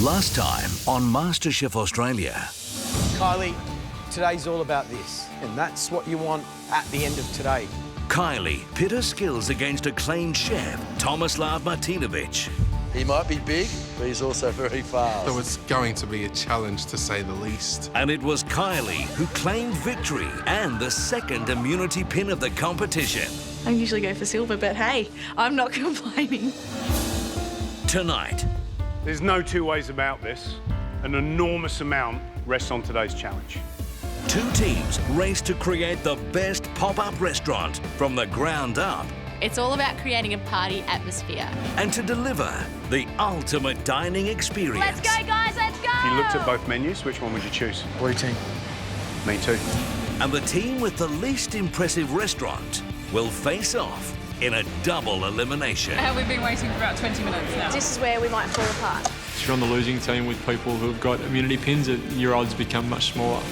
Last time on MasterChef Australia. Kylie, today's all about this, and that's what you want at the end of today. Kylie pit her skills against acclaimed chef Tomislav Martinovic. He might be big, but he's also very fast. So it's going to be a challenge, to say the least. And it was Kylie who claimed victory and the second immunity pin of the competition. I usually go for silver, but hey, I'm not complaining. Tonight, there's no two ways about this. An enormous amount rests on today's challenge. two teams race to create the best pop-up restaurant from the ground up It's all about creating a party atmosphere. and to deliver the ultimate dining experience. Let's go, guys, let's go! If you looked at both menus, which one would you choose? Blue team. Me too. And the team with the least impressive restaurant will face off in a double elimination. We've been waiting for about 20 minutes now. This is where we might fall apart. If you're on the losing team with people who've got immunity pins, your odds become much smaller.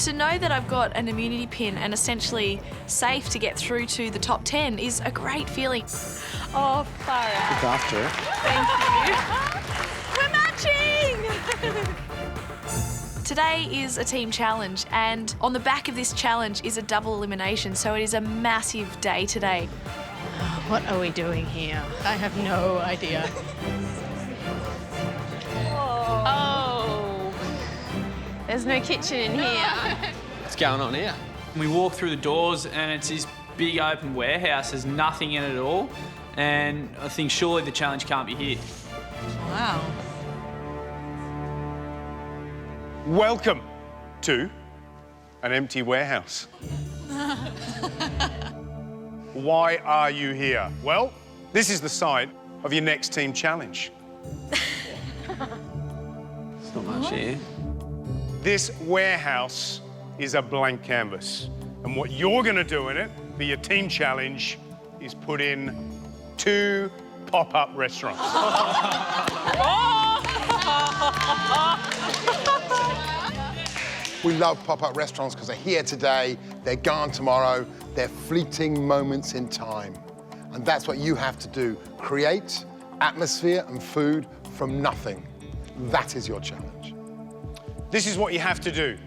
To know that I've got an immunity pin and essentially safe to get through to the top 10 is a great feeling. Oh, far out. Look after it. Thank you. We're matching! Today is a team challenge, and on the back of this challenge is a double elimination, so it is a massive day today. What are we doing here? I have no idea. Oh, there's no kitchen in here. What's going on here? We walk through the doors and it's this big open warehouse. There's nothing in it at all. And I think surely the challenge can't be here. Wow. Welcome to an empty warehouse. Why are you here? Well, this is the site of your next team challenge. There's not much here. This warehouse is a blank canvas. And what you're going to do in it, for your team challenge, is put in 2 pop-up restaurants. We love pop-up restaurants because they're here today, they're gone tomorrow, they're fleeting moments in time. And that's what you have to do. Create atmosphere and food from nothing. That is your challenge. This is what you have to do.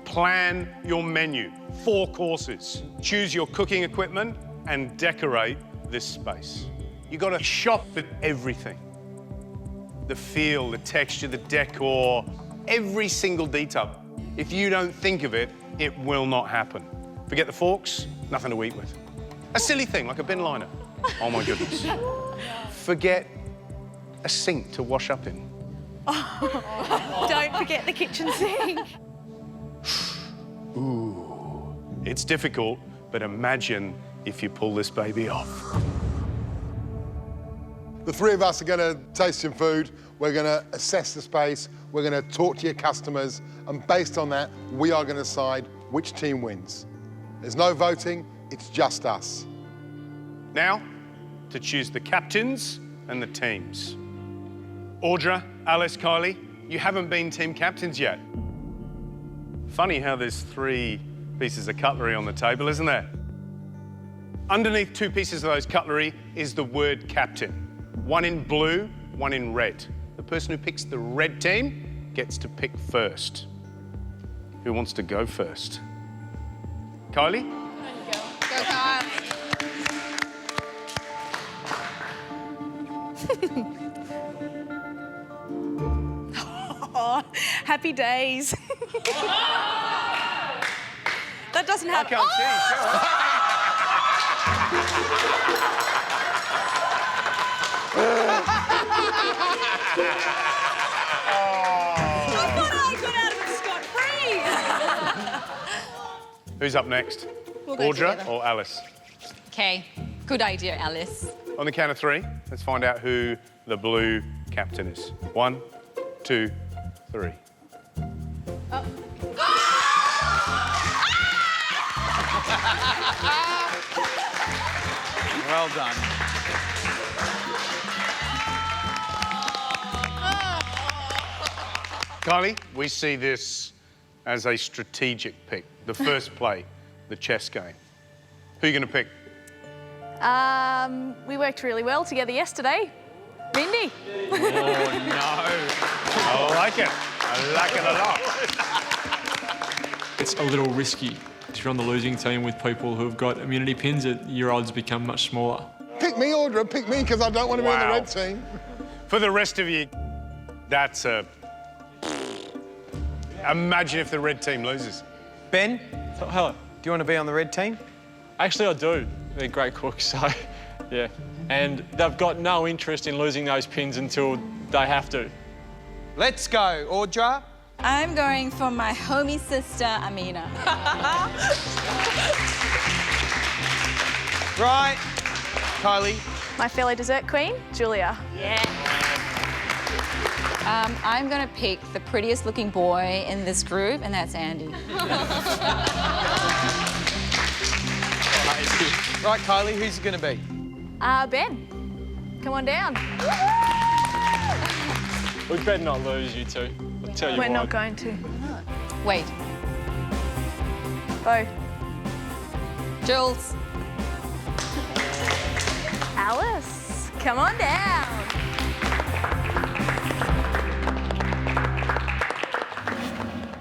Plan your menu, 4 courses. Choose your cooking equipment and decorate this space. You got to shop for everything. The feel, the texture, the decor, every single detail. If you don't think of it, it will not happen. Forget the forks, nothing to eat with. A silly thing like a bin liner. Oh my goodness. Forget a sink to wash up in. Don't forget the kitchen sink. Ooh, it's difficult, but imagine if you pull this baby off. The 3 of us are going to taste some food, we're going to assess the space, we're going to talk to your customers, and based on that, we are going to decide which team wins. There's no voting, it's just us. Now, to choose the captains and the teams. Audra, Alice, Kylie, you haven't been team captains yet. Funny how there's 3 pieces of cutlery on the table, isn't there? Underneath 2 pieces of those cutlery is the word captain. 1 in blue, 1 in red. The person who picks the red team gets to pick first. Who wants to go first? Kylie? Go, Kyle. Oh, happy days. That doesn't have... I can't I thought I got out of it scot-free. Who's up next? We'll go Audra together. or Alice? Okay, good idea, Alice. On the count of 3, let's find out who the blue captain is. 1, 2, 3. Well done. Kylie, we see this as a strategic pick. The first play, the chess game. Who are you going to pick? We worked really well together yesterday. Mindy. Oh, no. I like it. I like it a lot. It's a little risky. If you're on the losing team with people who've got immunity pins, your odds become much smaller. Pick me, Audra, pick me, because I don't want to be on the Wow. red team. For the rest of you, that's a... Imagine if the red team loses. Ben, So, hello. do you want to be on the red team? Actually, I do. They're great cooks, so yeah. And they've got no interest in losing those pins until they have to. Let's go, Audra. I'm going for my homie sister, Amina. Right. Kylie. My fellow dessert queen, Julia. Yeah. I'm going to pick the prettiest looking boy in this group, and that's Andy. Right, Kylie, who's it going to be? Ben, come on down. We better not lose, you two. I'll tell you We're what. not going to. Wait, Bo. Jules. Alice, come on down.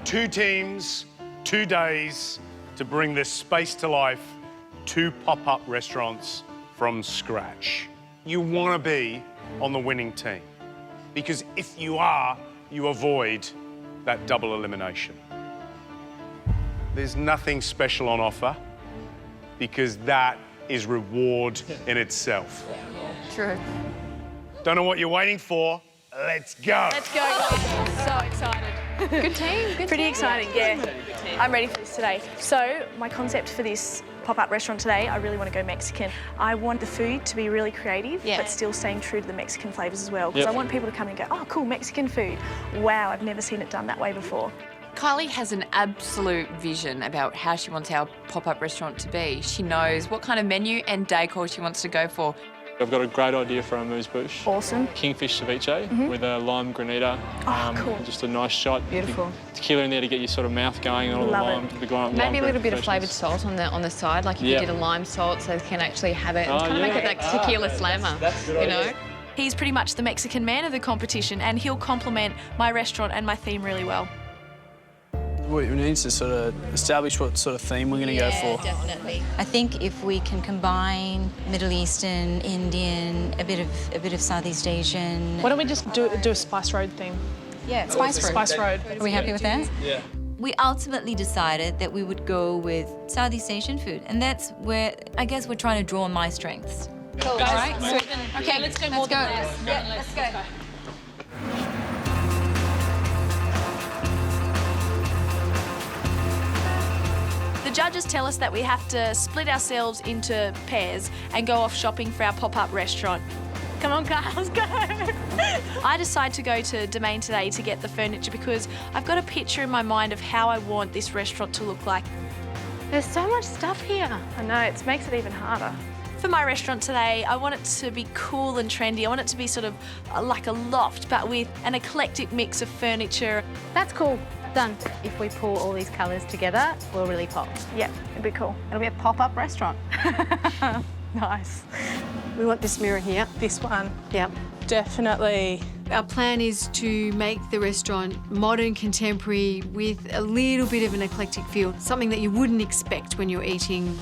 Two teams, 2 days to bring this space to life, 2 pop-up restaurants from scratch. You want to be on the winning team because if you are, you avoid that double elimination. There's nothing special on offer because that is reward in itself. True. Don't know what you're waiting for? Let's go. Let's go, guys. So excited. Good team. Good Pretty team. exciting, yeah. I'm ready for this today. So, my concept for this pop-up restaurant today, I really want to go Mexican. I want the food to be really creative, Yeah. but still staying true to the Mexican flavours as well. Because Yep. I want people to come and go, oh, cool, Mexican food. Wow, I've never seen it done that way before. Kylie has an absolute vision about how she wants our pop-up restaurant to be. She knows what kind of menu and decor she wants to go for. I've got a great idea for our amuse-bouche. Awesome. Kingfish ceviche with a lime granita. Oh, cool. Just a nice shot. Beautiful. Tequila in there to get your sort of mouth going and all the Love it. lime. The lime Maybe a little bit of flavoured flavoured salt on the side, like if Yeah. you did a lime salt, so they can actually have it and Oh, kind of yeah. make it that tequila slammer, you know? He's pretty much the Mexican man of the competition, and he'll complement my restaurant and my theme really well. What it needs to sort of establish what sort of theme we're going to go for. Definitely. I think if we can combine Middle Eastern, Indian, a bit of Southeast Asian. Why don't we just do a Spice Road theme? Yeah, Spice Road. Spice Road. Are we happy with that? Yeah. We ultimately decided that we would go with Southeast Asian food, and that's where I guess we're trying to draw on my strengths. Cool. All right. Sweet. Okay, let's go more than this. Yeah, let's go. The judges tell us that we have to split ourselves into pairs and go off shopping for our pop-up restaurant. Come on, girls, go! I decide to go to Domain today to get the furniture because I've got a picture in my mind of how I want this restaurant to look like. There's so much stuff here. I know, it makes it even harder. For my restaurant today, I want it to be cool and trendy. I want it to be sort of like a loft, but with an eclectic mix of furniture. That's cool. Done. If we pull all these colours together, we'll really pop. Yeah, it'd be cool. It'll be a pop-up restaurant. Nice. We want this mirror here. This one. Yep. Definitely. Our plan is to make the restaurant modern, contemporary, with a little bit of an eclectic feel, something that you wouldn't expect when you're eating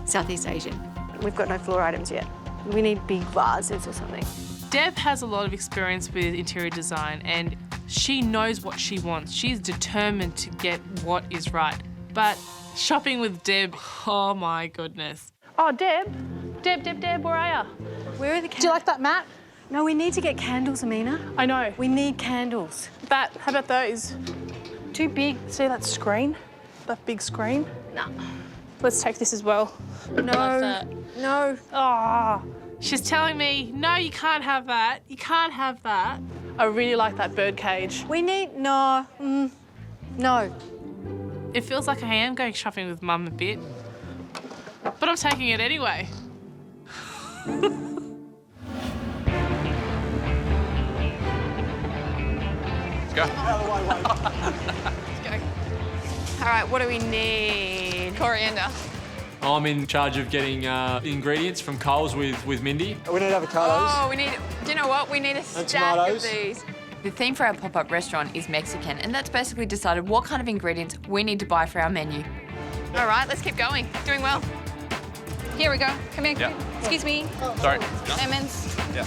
Southeast Asian. We've got no floor items yet. We need big vases or something. Deb has a lot of experience with interior design and she knows what she wants. She's determined to get what is right. But shopping with Deb, oh my goodness. Oh, Deb, where are you? Where are the candles? Do you like that mat? No, we need to get candles, Amina. I know. We need candles. How about those? Too big. See that screen? That big screen? No. Let's take this as well. No. No. Oh. She's telling me, no, you can't have that. You can't have that. I really like that bird cage. We need... No. No. It feels like I am going shopping with Mum a bit, but I'm taking it anyway. Let's go. Let's go. All right, what do we need? Coriander. I'm in charge of getting ingredients from Coles with Mindy. We need avocados. Oh, we need... Do you know what? We need a stack of these. The theme for our pop-up restaurant is Mexican, and that's basically decided what kind of ingredients we need to buy for our menu. All right, let's keep going. Doing well. Here we go. Come here. Yeah. Excuse me. Sorry. Lemons. Yeah.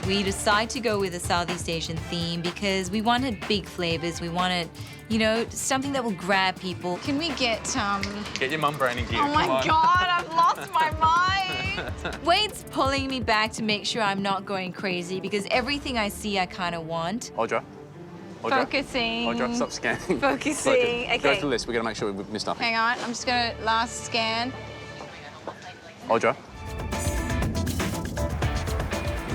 We decided to go with a Southeast Asian theme because we wanted big flavors. We wanted, you know, something that will grab people. Can we get Get your mum branding gear. Oh my God, I've lost my mind. Wade's pulling me back to make sure I'm not going crazy because everything I see I kind of want. Audra. Focusing. Audra, stop scanning. Focusing. Okay. Go to the list. We've got to make sure we've missed nothing. Hang on, I'm just gonna last scan. Audra.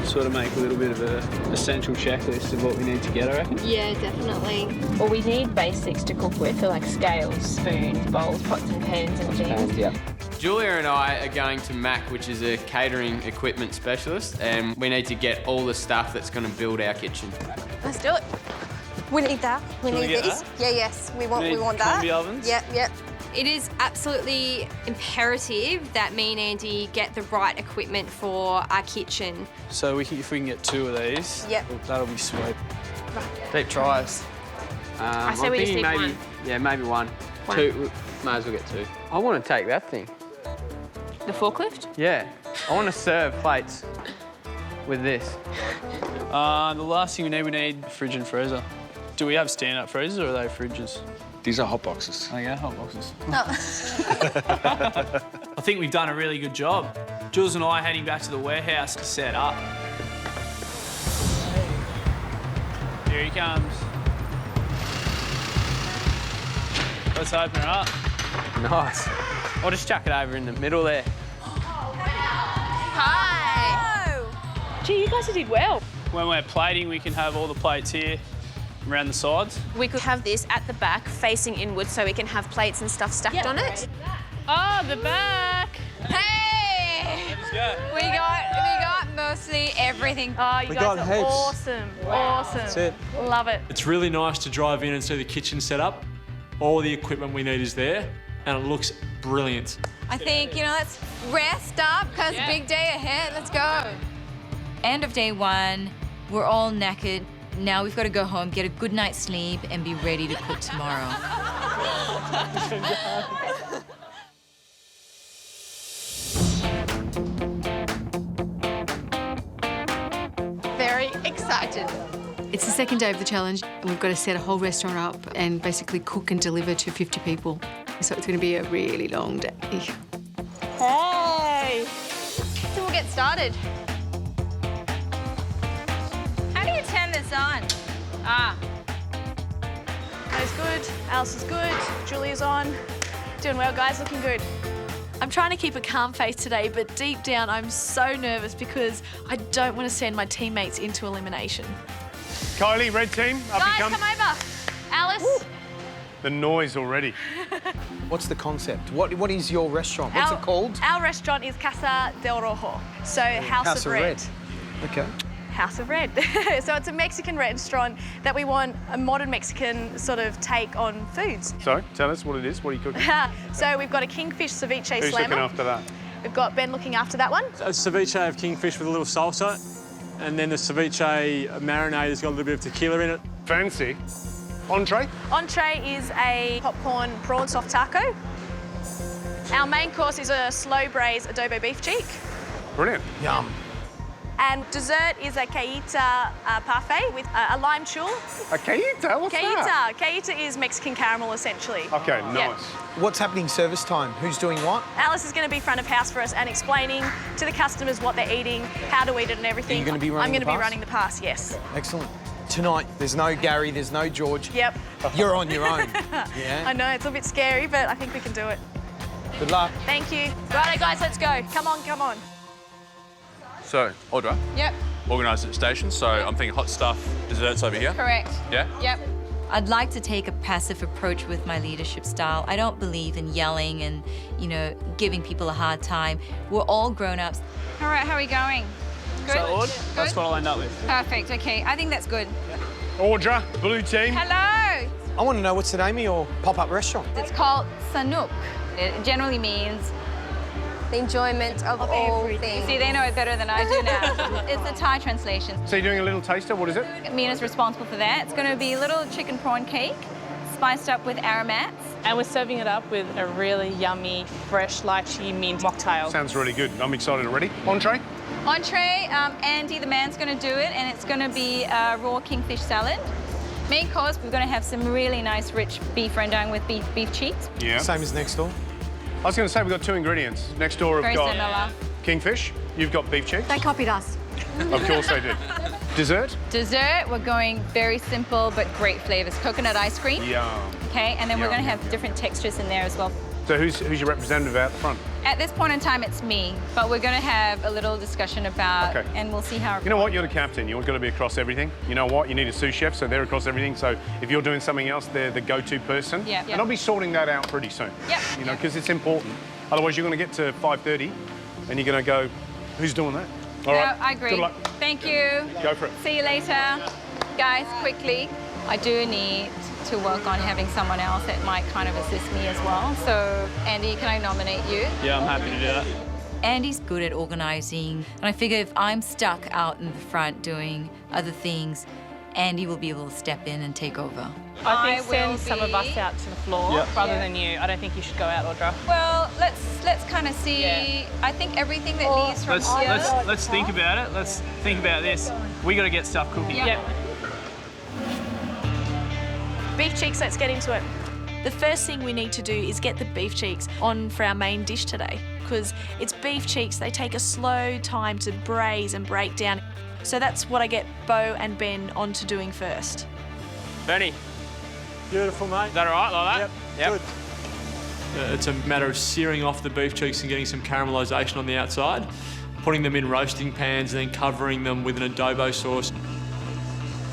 Sort of make a little bit of a essential checklist of what we need to get, I reckon. Yeah, definitely. Well, we need basics to cook with, so like scales, spoons, bowls, pots and pans and things. Yeah. Julia and I are going to Mac, which is a catering equipment specialist, and we need to get all the stuff that's going to build our kitchen. Let's do it. We need that. We Can we need get these. that? Yeah, yes. We want that. Combi ovens? Yep. It is absolutely imperative that me and Andy get the right equipment for our kitchen. So if we can get 2 of these, Yep. that'll be sweet. Deep tries. I say I'm we just thinking need maybe, one. yeah, maybe one. 2, may as well get 2. I want to take that thing. The forklift? Yeah, I want to serve plates with this. The last thing we need fridge and freezer. Do we have stand-up freezers or are they fridges? These are hot boxes. Oh, yeah, hot boxes. Oh. I think we've done a really good job. Jules and I are heading back to the warehouse to set up. Here he comes. Let's open it up. Nice. I'll just chuck it over in the middle there. Hi. Gee, you guys did well. When we're plating, we can have all the plates here around the sides. We could have this at the back, facing inwards, so we can have plates and stuff stacked on it. Oh, the back. Hey! We got mostly everything. Oh, you We guys got are heaps. awesome. Awesome. That's it. Love it. It's really nice to drive in and see the kitchen set up. All the equipment we need is there, and it looks brilliant. I think, let's rest up, because big day ahead. Let's go. End of day 1, we're all knackered. Now we've got to go home, get a good night's sleep, and be ready to cook tomorrow. Very excited. It's the second day of the challenge, and we've got to set a whole restaurant up and basically cook and deliver to 50 people. So it's going to be a really long day. Hey! So we'll get started. How do you turn this on? May's good, Alice is good, Julia's on. Doing well, guys, looking good. I'm trying to keep a calm face today, but deep down I'm so nervous because I don't want to send my teammates into elimination. Kylie, red team, up Guys, you come. come over. Alice. Woo. The noise already. What's the concept? What is your restaurant? What's it called? Our restaurant is Casa del Rojo, so House of Red. Okay. House of Red. So it's a Mexican restaurant that we want a modern Mexican sort of take on foods. So, tell us what it is. What are you cooking? So we've got a kingfish ceviche Who's slammer. looking after that? We've got Ben looking after that one. A ceviche of kingfish with a little salsa, and then the ceviche marinade has got a little bit of tequila in it. Fancy. Entree? Entree is a popcorn prawn soft taco. Our main course is a slow braise adobo beef cheek. Brilliant. Yum. And dessert is a cajita parfait with a lime chul. A cajita? What's that? Cajita is Mexican caramel, essentially. Okay, nice. Yep. What's happening service time? Who's doing what? Alice is going to be front of house for us and explaining to the customers what they're eating, how to eat it and everything. Are you going to be running I'm going to the be pass? running the pass, yes. Excellent. Tonight, there's no Gary, there's no George. Yep. You're on your own. Yeah. I know, it's a bit scary, but I think we can do it. Good luck. Thank you. Righto, guys, let's go. Come on, come on. So, Audra, Yep, organised at station, so I'm thinking hot stuff, desserts over here. correct. Yeah? Yep. I'd like to take a passive approach with my leadership style. I don't believe in yelling and, you know, giving people a hard time. We're all grown-ups. All right, how are we going? Good? Solid. That's Good? what I'll end up with. Perfect, okay. I think that's good. Audra, blue team. Hello! I want to know what's the name of your pop-up restaurant. It's called Sanook. It generally means The enjoyment of all things. See, they know it better than I do now. It's a Thai translation. So you're doing a little taster, what is it? Mina's responsible for that. It's going to be a little chicken prawn cake, spiced up with aromats. And we're serving it up with a really yummy, fresh lychee mint mocktail. Sounds really good. I'm excited already. Entree? Entree, Andy, the man's going to do it, and it's going to be a raw kingfish salad. Main course, we're going to have some really nice, rich beef rendang with beef cheeks. Yeah. Same as next door. I was going to say we've got 2 ingredients. Next door Very we've got similar. kingfish. You've got beef cheeks. They copied us. Of course they did. Dessert? Dessert, we're going very simple but great flavors. Coconut ice cream. Yum. Okay, and then we're Yum, going to yum, have different textures in there as well. So who's your representative out the front? At this point in time, it's me, but we're going to have a little discussion about, Okay. and we'll see how. You know what? You're the captain. You've got to be across everything. You know what? You need a sous chef, so they're across everything. So if you're doing something else, they're the go-to person. Yeah. And I'll be sorting that out pretty soon. Yep. You know, because it's important. Otherwise, you're going to get to 5:30, and you're going to go, who's doing that? All No, right. I agree. Good luck. Thank you. Go for it. See you later. Guys, quickly, I do need to work on having someone else that might kind of assist me as well. So, Andy, can I nominate you? Yeah, I'm happy to do that. Andy's good at organising, and I figure if I'm stuck out in the front doing other things, Andy will be able to step in and take over. I think will send some of us be- out to the floor Yep. rather Yeah. than you. I don't think you should go out, Audra. Well, let's kind of see. Yeah. I think everything that leaves from here. Let's think about it. Let's think about this. We got to get stuff cooking. Yep. Beef cheeks, let's get into it. The first thing we need to do is get the beef cheeks on for our main dish today, because it's beef cheeks, they take a slow time to braise and break down. So that's what I get Bo and Ben onto doing first. Benny, Beautiful, mate. is that all right like that? Yep. Good. It's a matter of searing off the beef cheeks and getting some caramelisation on the outside, putting them in roasting pans and then covering them with an adobo sauce.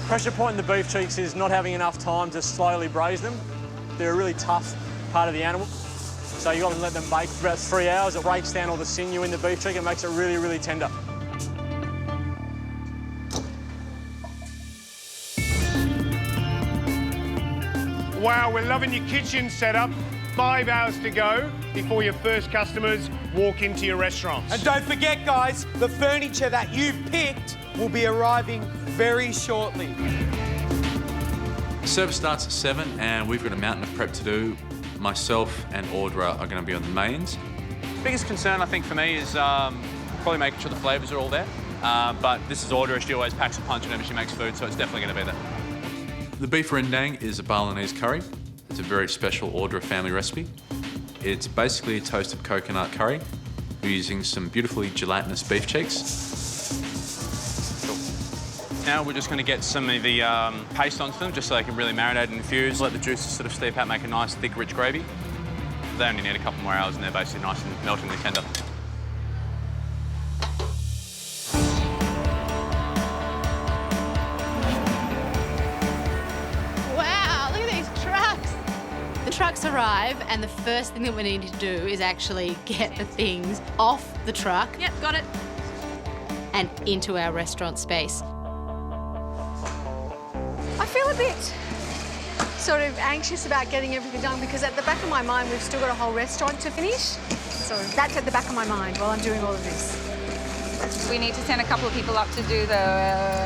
Pressure point in the beef cheeks is not having enough time to slowly braise them. They're a really tough part of the animal. So you've got to let them bake for about 3 hours. It breaks down all the sinew in the beef cheek and makes it really, really tender. Wow, we're loving your kitchen setup. 5 hours to go before your first customers walk into your restaurants. And don't forget, guys, the furniture that you've picked will be arriving very shortly. Service starts at 7 and we've got a mountain of prep to do. Myself and Audra are going to be on the mains. Biggest concern, I think, for me is probably making sure the flavours are all there. But this is Audra. She always packs a punch whenever she makes food, so it's definitely going to be there. The beef rendang is a Balinese curry. It's a very special Audra family recipe. It's basically a toasted coconut curry. We're using some beautifully gelatinous beef cheeks. Now we're just going to get some of the paste onto them, just so they can really marinate and infuse. Let the juices sort of steep out, make a nice, thick, rich gravy. They only need a couple more hours and they're basically nice and meltingly tender. Wow, look at these trucks. The trucks arrive, and the first thing that we need to do is actually get the things off the truck. Yep, got it. And into our restaurant space. I feel a bit sort of anxious about getting everything done because at the back of my mind, we've still got a whole restaurant to finish. So that's at the back of my mind while I'm doing all of this. We need to send a couple of people up to do the.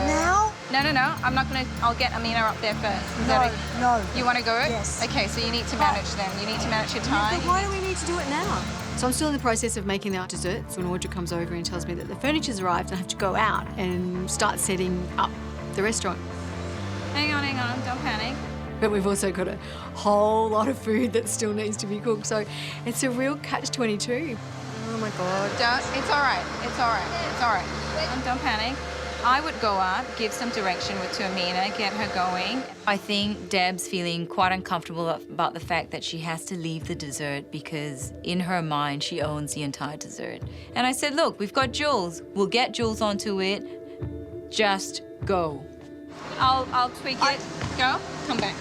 Now? No. I'm not going to. I'll get Amina up there first. Is that No. You want to go? Yes. Okay, so you need to manage them. You need to manage your time. But why do we need to do it now? So I'm still in the process of making our desserts. When Audra comes over and tells me that the furniture's arrived, I have to go out and start setting up the restaurant. Hang on, don't panic. But we've also got a whole lot of food that still needs to be cooked, so it's a real catch-22. Oh my God. It's all right. It's all right. It's all right. Don't panic. I would go out, give some direction to Amina, get her going. I think Deb's feeling quite uncomfortable about the fact that she has to leave the dessert because in her mind she owns the entire dessert. And I said, look, we've got Jules. We'll get Jules onto it. Just go. I'll tweak it. Go. Come back.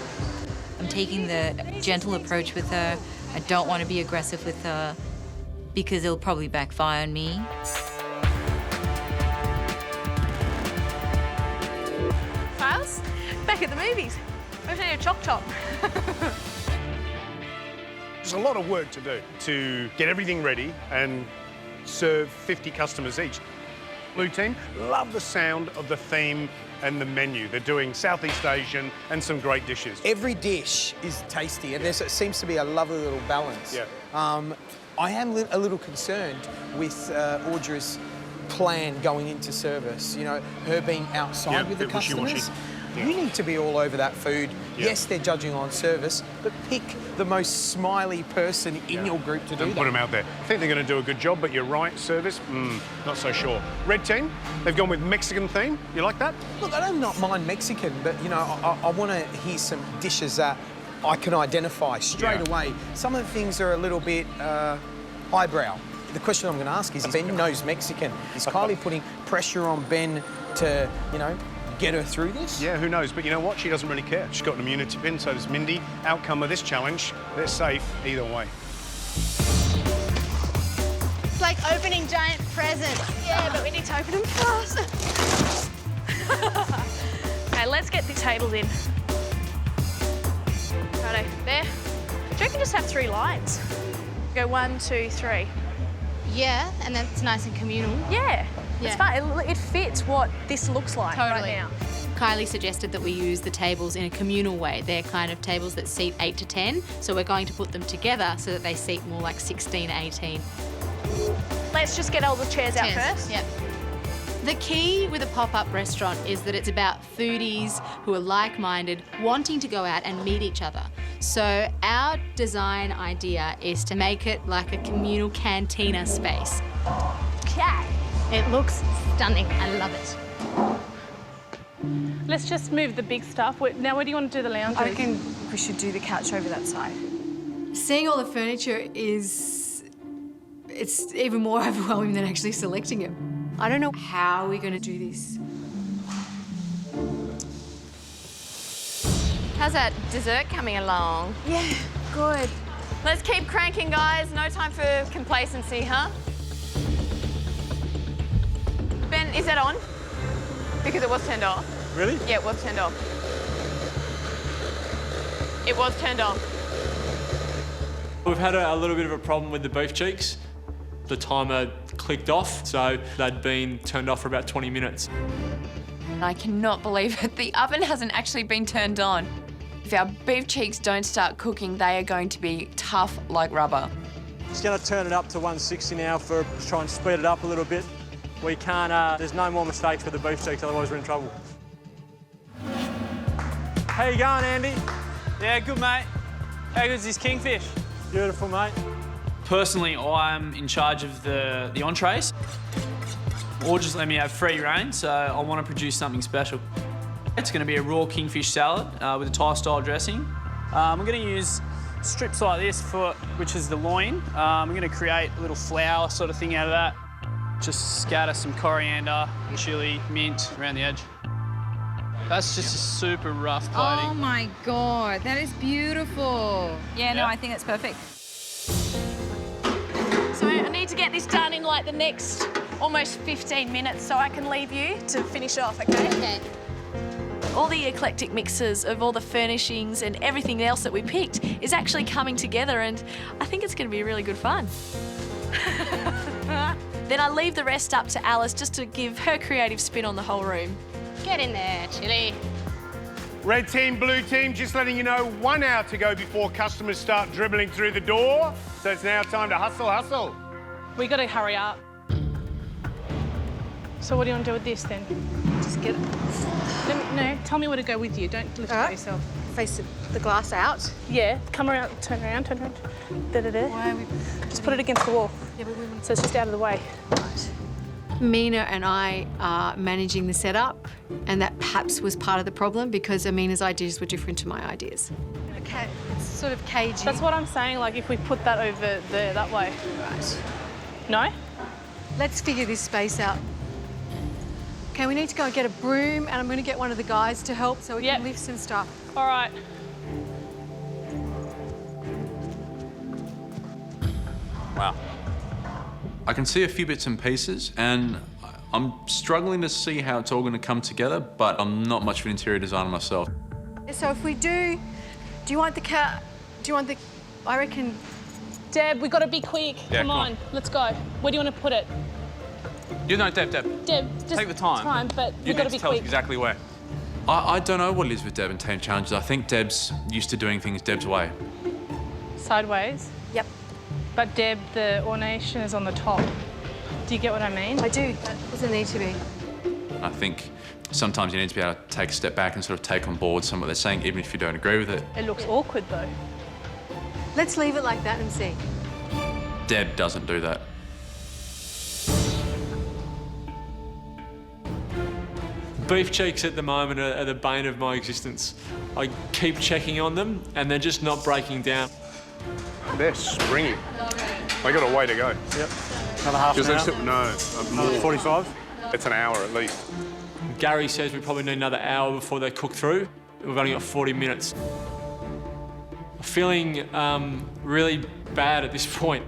I'm taking the gentle approach with her. I don't want to be aggressive with her because it'll probably backfire on me. Files? Back at the movies. We've had a choc top. There's a lot of work to do to get everything ready and serve 50 customers each. Blue team love the sound of the theme and the menu. They're doing Southeast Asian and some great dishes. Every dish is tasty, and there seems to be a lovely little balance. Yeah. I am a little concerned with Audra's plan going into service. You know, her being outside with the customers. Yeah. You need to be all over that food. Yeah. Yes, they're judging on service, but pick the most smiley person in your group to do And that. put them out there. I think they're going to do a good job, but you're right, service, not so sure. Red team, they've gone with Mexican theme. You like that? Look, I do not mind Mexican, but, you know, I want to hear some dishes that I can identify straight away. Some of the things are a little bit highbrow. The question I'm going to ask is, Ben knows Mexican. Is Kylie putting pressure on Ben to, you know, get her through this? Yeah, who knows? But you know what? She doesn't really care. She's got an immunity pin, so does Mindy. Outcome of this challenge, they're safe either way. It's like opening giant presents. Yeah, but we need to open them fast. Okay, let's get the tables in. Righto, there. Do you reckon just have 3 lines? Go 1, 2, 3. Yeah, and then it's nice and communal. Yeah, it's fine. It fits what this looks like right now. Kylie suggested that we use the tables in a communal way. They're kind of tables that seat 8 to 10, so we're going to put them together so that they seat more like 16, 18. Let's just get all the chairs out first. Yep. The key with a pop-up restaurant is that it's about foodies who are like-minded, wanting to go out and meet each other. So our design idea is to make it like a communal cantina space. Okay. It looks stunning. I love it. Let's just move the big stuff. Now, where do you want to do the lounges? I reckon we should do the couch over that side. Seeing all the furniture it's even more overwhelming than actually selecting it. I don't know how we're going to do this. How's that dessert coming along? Yeah, good. Let's keep cranking, guys. No time for complacency, huh? Ben, is that on? Because it was turned off. Really? Yeah, it was turned off. It was turned off. We've had a little bit of a problem with the beef cheeks. The timer clicked off, so they'd been turned off for about 20 minutes. I cannot believe it. The oven hasn't actually been turned on. If our beef cheeks don't start cooking, they are going to be tough like rubber. Just going to turn it up to 160 now to try and speed it up a little bit. We can't, there's no more mistakes with the beef cheeks, otherwise we're in trouble. How you going, Andy? Yeah, good, mate. How good's this kingfish? Beautiful, mate. Personally, I'm in charge of the entrees. Or just let me have free reign, so I want to produce something special. It's going to be a raw kingfish salad with a Thai-style dressing. I'm going to use strips like this, which is the loin. I'm going to create a little flour sort of thing out of that. Just scatter some coriander and chilli, mint around the edge. That's just a super rough plating. Oh my God, that is beautiful. Yeah, no, I think that's perfect. So I need to get this done in like the next almost 15 minutes so I can leave you to finish off, okay? Okay. All the eclectic mixes of all the furnishings and everything else that we picked is actually coming together, and I think it's going to be really good fun. Then I leave the rest up to Alice just to give her creative spin on the whole room. Get in there, Chili. Red team, blue team, just letting you know, 1 hour to go before customers start dribbling through the door. So it's now time to hustle, hustle. We got to hurry up. So what do you want to do with this then? Just get it. No, tell me where to go with you. Don't lift it by yourself. Face the glass out. Yeah, come around, turn around, turn around. Da-da-da. Why are we... Just put it against the wall. Yeah, but we want... So it's just out of the way. Right. Mina and I are managing the setup, and that perhaps was part of the problem because Amina's ideas were different to my ideas. Okay, it's sort of cagey. That's what I'm saying, like if we put that over there, that way. Right. No? Let's figure this space out. Okay, we need to go and get a broom, and I'm going to get one of the guys to help so we can lift some stuff. All right. Wow. I can see a few bits and pieces, and I'm struggling to see how it's all going to come together, but I'm not much of an interior designer myself. So if we do you want the cat? Do you want the? I reckon. Deb, we got to be quick. Yeah, come on, let's go. Where do you want to put it? You know, Deb. Deb, just take the time. But You we've got need to be to tell us quick. exactly where. I don't know what it is with Deb and Team Challenges. I think Deb's used to doing things Deb's way. Sideways. Yep. But Deb, the ornation is on the top. Do you get what I mean? I do. That doesn't need to be. I think sometimes you need to be able to take a step back and sort of take on board some of what they're saying, even if you don't agree with it. It looks awkward though. Let's leave it like that and see. Deb doesn't do that. Beef cheeks at the moment are the bane of my existence. I keep checking on them and they're just not breaking down. They're springy. They got a way to go. Yep. Another half an hour? No, more. 45? It's an hour at least. Gary says we probably need another hour before they cook through. We've only got 40 minutes. I'm feeling really bad at this point.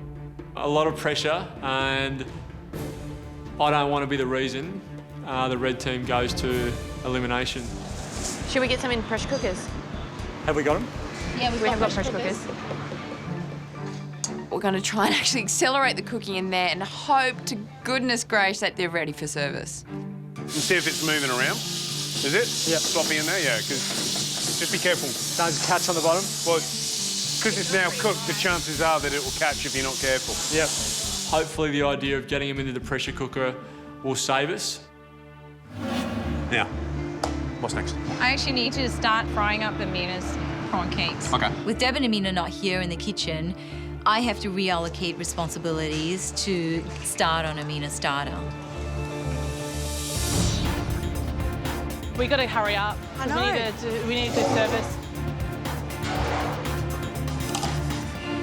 A lot of pressure, and I don't want to be the reason the red team goes to elimination. Should we get some in pressure cookers? Have we got them? Yeah, we have got pressure cookers. We're going to try and actually accelerate the cooking in there and hope to goodness gracious that they're ready for service. And see if it's moving around. Is it? Yep. Sloppy in there? Yeah, because just be careful. Don't catch on the bottom? Well, because it's now cooked, the chances are that it will catch if you're not careful. Yep. Hopefully the idea of getting them into the pressure cooker will save us. Now, what's next? I actually need to start frying up the Mina's prawn cakes. Okay. With Deb and Amina not here in the kitchen, I have to reallocate responsibilities to start on Amina's starter. We got to hurry up. I know. We need to do service.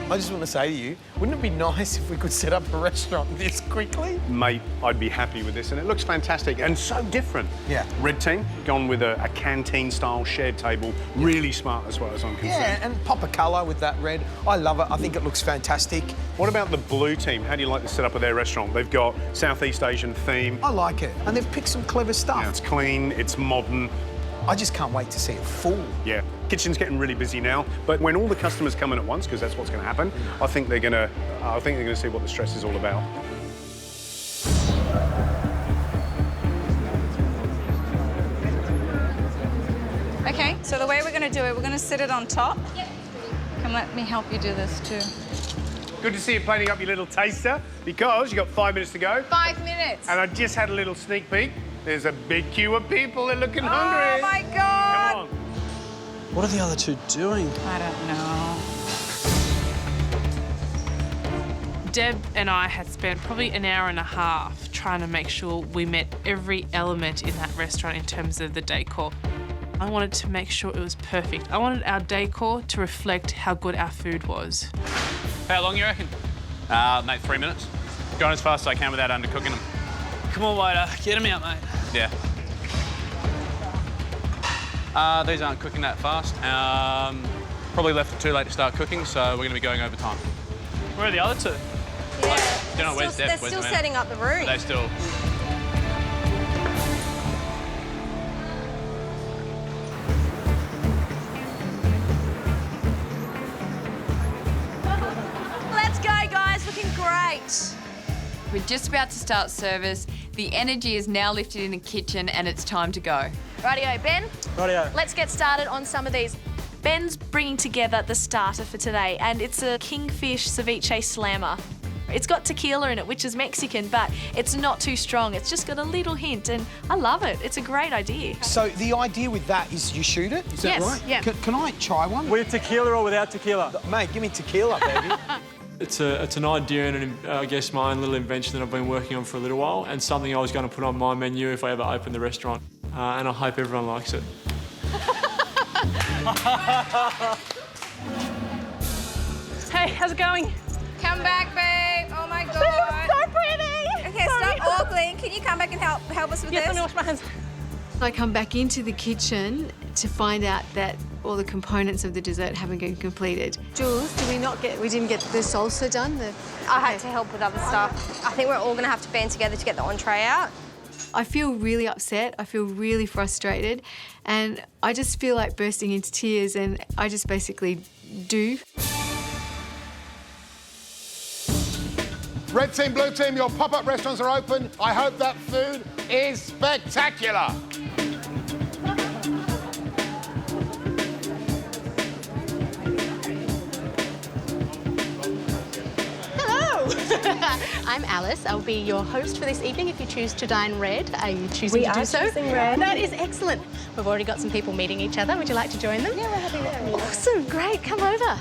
I just want to say to you, wouldn't it be nice if we could set up a restaurant this quickly? Mate, I'd be happy with this, and it looks fantastic and so different. Yeah. Red team, gone with a canteen-style shared table. Really smart as far as I'm concerned. Yeah, and pop a colour with that red. I love it. I think it looks fantastic. What about the blue team? How do you like the setup of their restaurant? They've got Southeast Asian theme. I like it. And they've picked some clever stuff. Yeah, it's clean, it's modern. I just can't wait to see it full. Yeah, kitchen's getting really busy now, but when all the customers come in at once, because that's what's going to happen, I think they're going to see what the stress is all about. Okay, so the way we're going to do it, we're going to sit it on top. Yep. And let me help you do this too. Good to see you plating up your little taster, because you've got 5 minutes to go. 5 minutes. And I just had a little sneak peek. There's a big queue of people. They're looking hungry. Oh my God! Come on. What are the other two doing? I don't know. Deb and I had spent probably an hour and a half trying to make sure we met every element in that restaurant in terms of the decor. I wanted to make sure it was perfect. I wanted our decor to reflect how good our food was. How long you reckon? Mate, 3 minutes. Going as fast as I can without undercooking them. Come on, waiter, get them out, mate. Yeah. These aren't cooking that fast. Probably left too late to start cooking, so we're going to be going over time. Where are the other two? Yeah. Don't know, where's Deb? They're Where's still the man? setting up the room. They still... Let's go, guys. Looking great. We're just about to start service. The energy is now lifted in the kitchen and it's time to go. Rightio, Ben. Rightio. Let's get started on some of these. Ben's bringing together the starter for today, and it's a kingfish ceviche slammer. It's got tequila in it, which is Mexican, but it's not too strong. It's just got a little hint, and I love it. It's a great idea. So the idea with that is you shoot it, is that Yes, right? yeah. Can I try one? With tequila or without tequila? Mate, give me tequila, baby. It's an idea and I guess my own little invention that I've been working on for a little while, and something I was going to put on my menu if I ever open the restaurant. And I hope everyone likes it. Hey, how's it going? Come back, babe. Oh my God. So pretty. Okay, stop ogling. Can you come back and help us with Yes, this? let me wash my hands. I come back into the kitchen to find out that all the components of the dessert haven't been completed. Jules, we didn't get the salsa done? I had to help with other stuff. I think we're all going to have to band together to get the entree out. I feel really upset, I feel really frustrated, and I just feel like bursting into tears, and I just basically do. Red team, blue team, your pop-up restaurants are open. I hope that food is spectacular. I'm Alice. I'll be your host for this evening if you choose to dine red. Are you choosing We to do are so? choosing red. That is excellent. We've already got some people meeting each other. Would you like to join them? Yeah, we're happy there. Awesome, great, come over.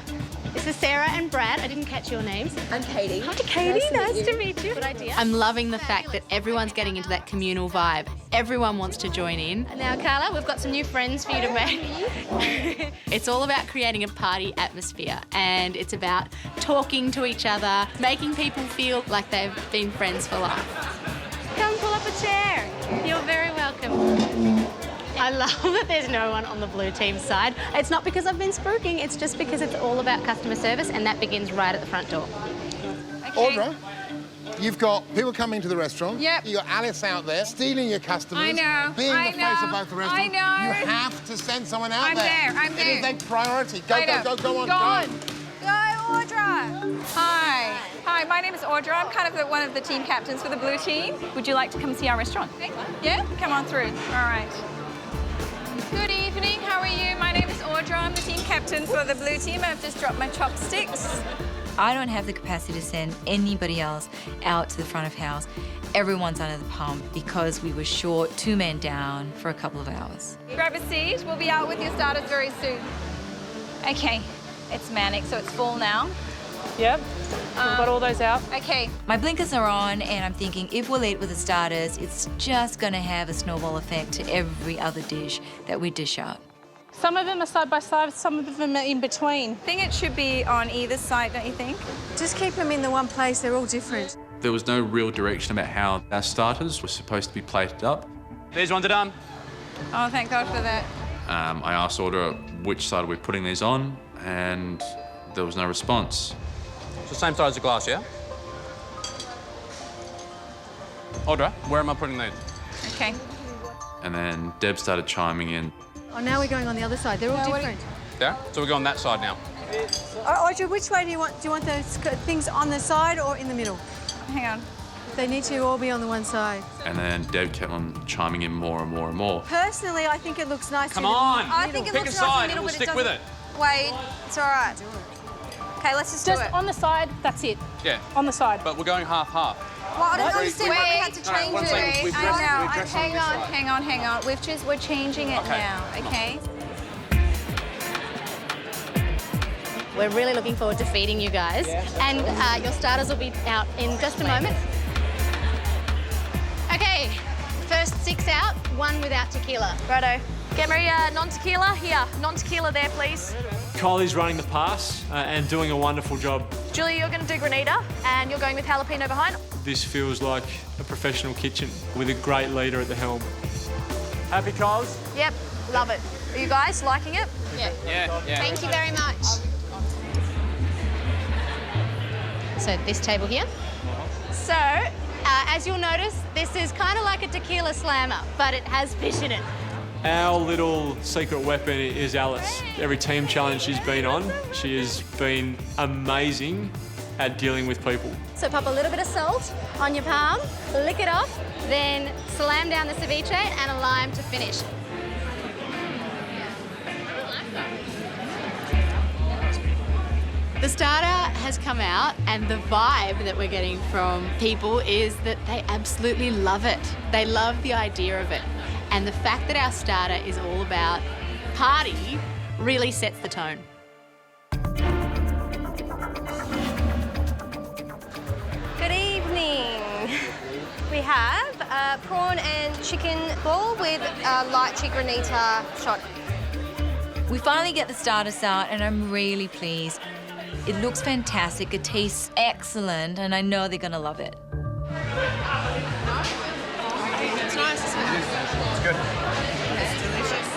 This is Sarah and Brad. I didn't catch your names. I'm Katie. Hi, Katie. Nice to meet you. Good idea. I'm loving the fact that everyone's getting into that communal vibe. Everyone wants to join in. And now, Carla, we've got some new friends for you to make. It's all about creating a party atmosphere, and it's about talking to each other, making people feel like they've been friends for life. Come pull up a chair. You're very welcome. I love that there's no one on the blue team side. It's not because I've been spooking, it's just because it's all about customer service, and that begins right at the front door. Audra, you've got people coming to the restaurant. Yep. You've got Alice out there stealing your customers. I know, Being I the face of know, both the restaurants. I know. You have to send someone out I'm there. I'm there. It is a priority. Go, I go, know. go, go on, Go on. go. Go, Audra. Hi. Hi, my name is Audra. I'm kind of one of the team captains for the blue team. Would you like to come see our restaurant? Yeah? Come on through. All right. Good evening. How are you? My name is Audra. I'm the team captain for the blue team. I've just dropped my chopsticks. I don't have the capacity to send anybody else out to the front of house. Everyone's under the pump because we were short 2 men down for a couple of hours. Grab a seat. We'll be out with your starters very soon. Okay. It's manic, so it's full now. Yep, we've got all those out. Okay. My blinkers are on, and I'm thinking if we're late with the starters, it's just gonna have a snowball effect to every other dish that we dish out. Some of them are side by side, some of them are in between. I think it should be on either side, don't you think? Just keep them in the one place, they're all different. There was no real direction about how our starters were supposed to be plated up. These ones are done. Oh, thank God for that. I asked Audra which side we're putting these on, and there was no response. It's the same size as the glass, yeah? Audra, where am I putting these? Okay. And then Deb started chiming in. Oh, now we're going on the other side. They're all different. Yeah? So we're going that side now. Audra, which way do you want? Do you want those things on the side or in the middle? Hang on. They need to all be on the one side. And then Deb kept on chiming in more and more and more. Personally, I think it looks nice. Come on! I think it Pick looks a nice side in the and middle, we'll but it stick with doesn't. it. Wait, it's all right. Okay, let's just do it. On the side, that's it. Yeah. On the side. But we're going half-half. Well, I don't understand why we had to All right, change one second. it. We've I dressed- know. we've dressed on Hang this on, side. hang on. We're changing it Okay. now, okay? We're really looking forward to feeding you guys. And your starters will be out in just a moment. Okay, first 6 out, 1 without tequila. Righto. Get me non-tequila. Here, non-tequila there, please. Kylie's running the pass and doing a wonderful job. Julie, you're going to do granita, and you're going with jalapeno behind. This feels like a professional kitchen with a great leader at the helm. Happy, Kyles? Yep, love it. Are you guys liking it? Yeah. Yeah. Thank you very much. So this table here. So, as you'll notice, this is kind of like a tequila slammer, but it has fish in it. Our little secret weapon is Alice. Every team challenge she's been on, she has been amazing at dealing with people. So pop a little bit of salt on your palm, lick it off, then slam down the ceviche and a lime to finish. The starter has come out, and the vibe that we're getting from people is that they absolutely love it. They love the idea of it. And the fact that our starter is all about party really sets the tone. Good evening. We have a prawn and chicken ball with a lychee granita shot. We finally get the starters out and I'm really pleased. It looks fantastic, it tastes excellent, and I know they're gonna love it. It's nice, isn't it? It's good. It's delicious.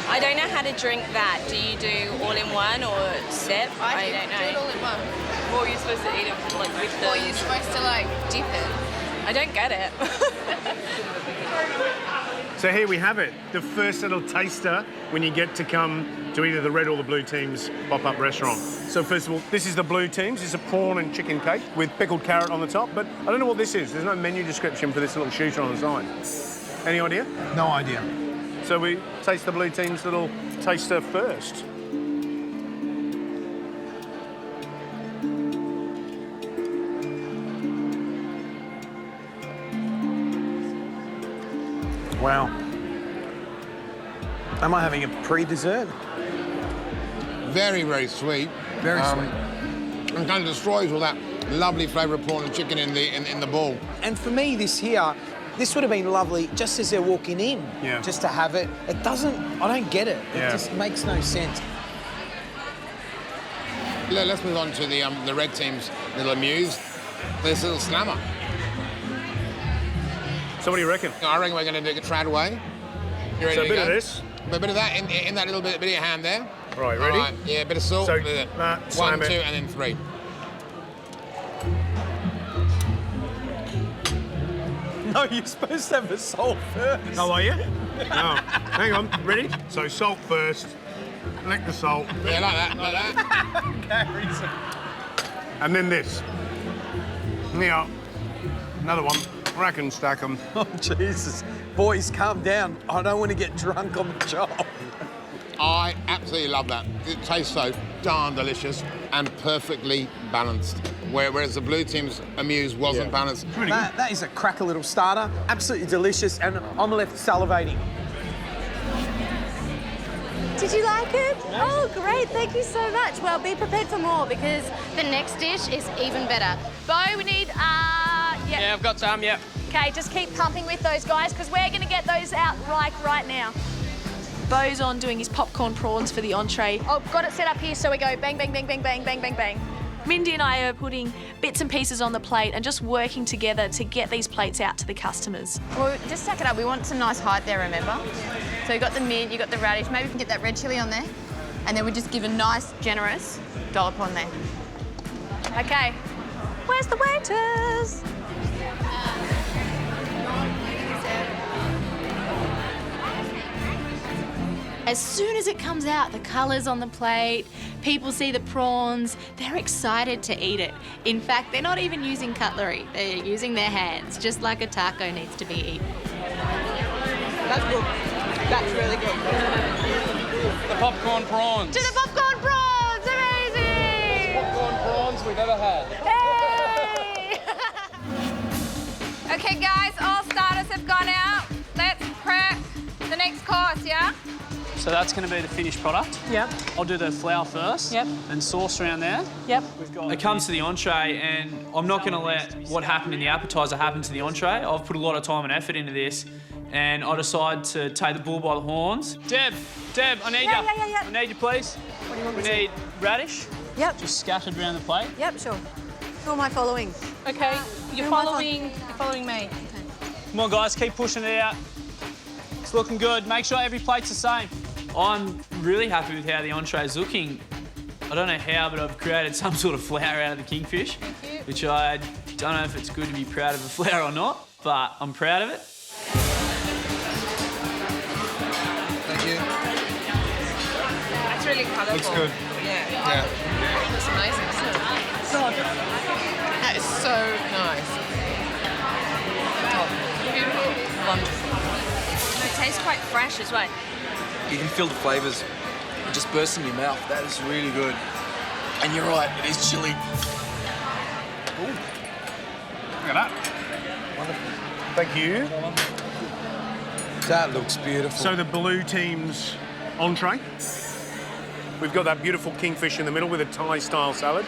I don't know how to drink that. Do you do all in one or set? I don't know. do it all in one. Or you're supposed to eat it like with the... Or you're supposed to like dip it. I don't get it. So here we have it, the first little taster when you get to come to either the red or the blue team's pop-up restaurant. So first of all, this is the blue team's. It's a prawn and chicken cake with pickled carrot on the top, but I don't know what this is. There's no menu description for this little shooter on the side. Any idea? No idea. So we taste the blue team's little taster first. Wow. Am I having a pre-dessert? Very, very sweet. Very sweet. And kind of destroys all that lovely flavour of prawn and chicken in the ball. And for me, this would have been lovely just as they're walking in. Yeah. Just to have it. It doesn't, I don't get it. Yeah. It just makes no sense. Let's move on to the red team's little amuse. This little slammer. So what do you reckon? I reckon we're going to do it trad away. You ready So a to bit go? of this. A bit of that in that little bit of your hand there. Right, ready? All right, yeah, a bit of salt. So That, slam 1, 2, it. and then 3. No, you're supposed to have the salt first. Oh, are you? No. Hang on, ready? So salt first. Lick the salt. Yeah, like that. And then this. Now, another one. I can stack them. Oh, Jesus. Boys, calm down. I don't want to get drunk on the job. I absolutely love that. It tastes so darn delicious and perfectly balanced. Whereas the blue team's amuse wasn't balanced. That is a cracker little starter. Absolutely delicious, and I'm left salivating. Did you like it? Oh, great. Thank you so much. Well, be prepared for more because the next dish is even better. Bo, we need, Yeah, I've got some, yeah. Okay, just keep pumping with those guys because we're going to get those out right now. Bo's on doing his popcorn prawns for the entree. Oh, got it set up here, so we go bang, bang, bang, bang, bang, bang, bang, bang. Mindy and I are putting bits and pieces on the plate and just working together to get these plates out to the customers. Well, just stack it up. We want some nice height there, remember? So you got the mint, you got the radish. Maybe we can get that red chilli on there. And then we just give a nice, generous dollop on there. Okay. Where's the waiters? As soon as it comes out, the colours on the plate, people see the prawns, they're excited to eat it. In fact, they're not even using cutlery, they're using their hands, just like a taco needs to be eaten. That's good. That's really good. The popcorn prawns. To the popcorn prawns! Amazing! Popcorn prawns we've ever had. Hey! Okay, guys, all starters have gone out. Let's prep the next course, yeah? So that's going to be the finished product. Yep. I'll do the flour first. Yep. And sauce around there. Yep. It comes to the entree, and I'm not going to let what happened in the appetizer happen to the entree. I've put a lot of time and effort into this, and I decide to take the bull by the horns. Deb, I need you. Yeah. I need you, please. We need radish. Yep. Just scattered around the plate. Yep, sure. Who am I following? Okay, you're following me. Come on, guys, keep pushing it out. It's looking good. Make sure every plate's the same. I'm really happy with how the entree is looking. I don't know how, but I've created some sort of flour out of the kingfish, which I don't know if it's good to be proud of the flour or not, but I'm proud of it. Thank you. That's really colourful. Looks good. Yeah. Yeah. It's amazing, isn't it? God. That is so nice. Oh, beautiful. Wonderful. It tastes quite fresh as well. You can feel the flavours just burst in your mouth. That is really good. And you're right, it is chilly. Ooh. Look at that. Wonderful. Thank you. That looks beautiful. So the blue team's entree. We've got that beautiful kingfish in the middle with a Thai-style salad.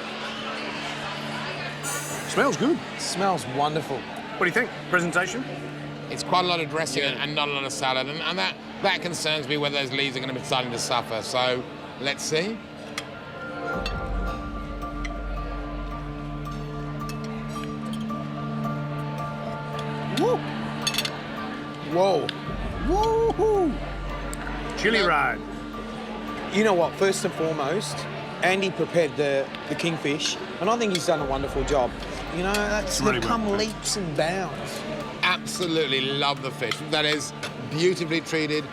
Smells good. Smells wonderful. What do you think? Presentation? It's quite a lot of dressing and not a lot of salad, and that concerns me whether those leaves are going to be starting to suffer. So let's see. Woo! Whoa. Woo-hoo! Chili ride. You know what, first and foremost, Andy prepared the kingfish, and I think he's done a wonderful job. You know, that's Really they've come well. leaps and bounds. Absolutely love the fish. That is beautifully treated.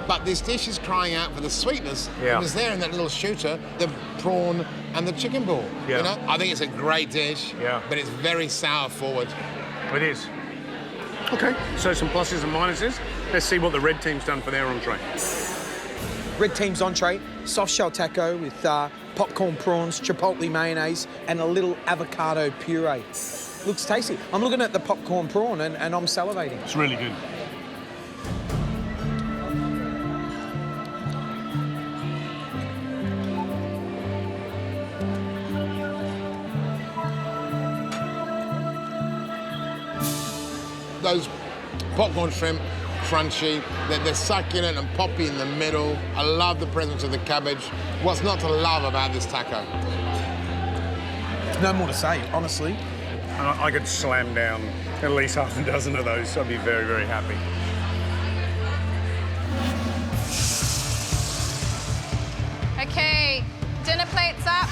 But this dish is crying out for the sweetness Yeah. that was there in that little shooter, the prawn and the chicken ball. Yeah. You know, I think it's a great dish, but it's very sour forward. It is. Okay, so some pluses and minuses. Let's see what the red team's done for their entree. Red team's entree, soft shell taco with popcorn prawns, chipotle mayonnaise, and a little avocado puree. Looks tasty. I'm looking at the popcorn prawn and I'm salivating. It's really good. Those popcorn shrimp, crunchy, they're succulent and poppy in the middle. I love the presence of the cabbage. What's not to love about this taco? No more to say, honestly. I could slam down at least half a dozen of those. I'd be very, very happy. Okay, dinner plates up.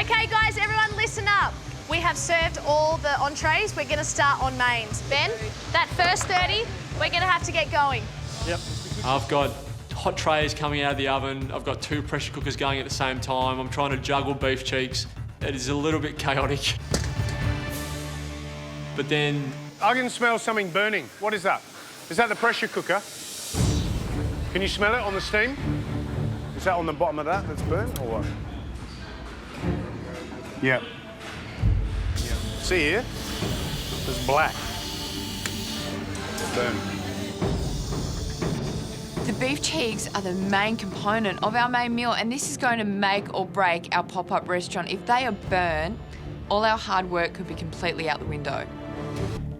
Okay, guys, everyone listen up. We have served all the entrees. We're going to start on mains. Ben, that first 30, we're going to have to get going. Yep. I've got hot trays coming out of the oven. I've got 2 pressure cookers going at the same time. I'm trying to juggle beef cheeks. It is a little bit chaotic. But then... I can smell something burning. What is that? Is that the pressure cooker? Can you smell it on the steam? Is that on the bottom of that that's burnt or what? Yeah. See here? It's black. Burn. The beef cheeks are the main component of our main meal, and this is going to make or break our pop-up restaurant. If they are burnt, all our hard work could be completely out the window.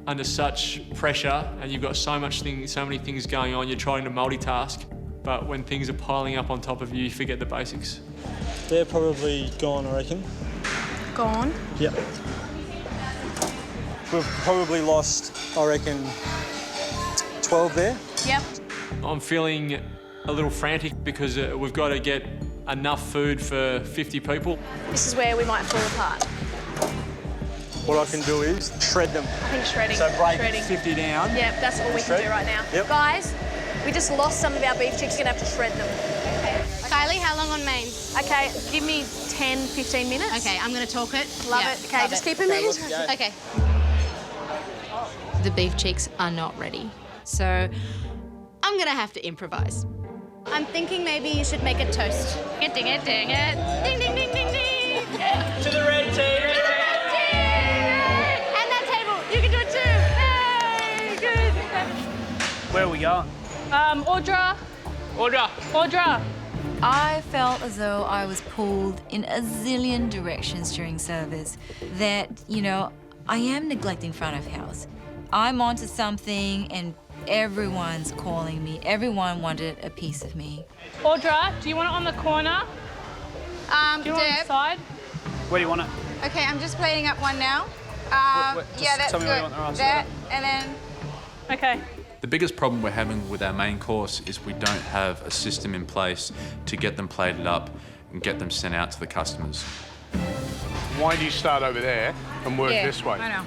Under such pressure, and you've got so many things going on, you're trying to multitask, but when things are piling up on top of you, you forget the basics. They're probably gone, I reckon. Gone? Yep. We've probably lost, I reckon, 12 there. Yep. I'm feeling a little frantic because we've got to get enough food for 50 people. This is where we might fall apart. What I can do is shred them. I think shredding. So break shredding. 50 down. Yep, that's all we can do right now. Yep. Guys, we just lost some of our beef cheeks. We're going to have to shred them. Okay. Kylie, how long on mains? Okay, give me 10, 15 minutes. Okay, I'm going to talk it. Love Yeah, it. Okay, love just it. keep them in. Okay. The beef cheeks are not ready, so I'm going to have to improvise. I'm thinking maybe you should make a toast. Ding it, ding it. Ding, ding, ding, ding, ding. To the red team. And that table, you can do it too. Hey, good. Where are we going? Audra. Audra. I felt as though I was pulled in a zillion directions during service, that, you know, I am neglecting front of house. I'm onto something and everyone's calling me. Everyone wanted a piece of me. Audra, do you want it on the corner? Do you want it on the side? Where do you want it? Okay, I'm just plating up one now. Just Yeah, that's tell me where you good. want the rice. That, and then... Okay. The biggest problem we're having with our main course is we don't have a system in place to get them plated up and get them sent out to the customers. Why do you start over there and work this way? I know.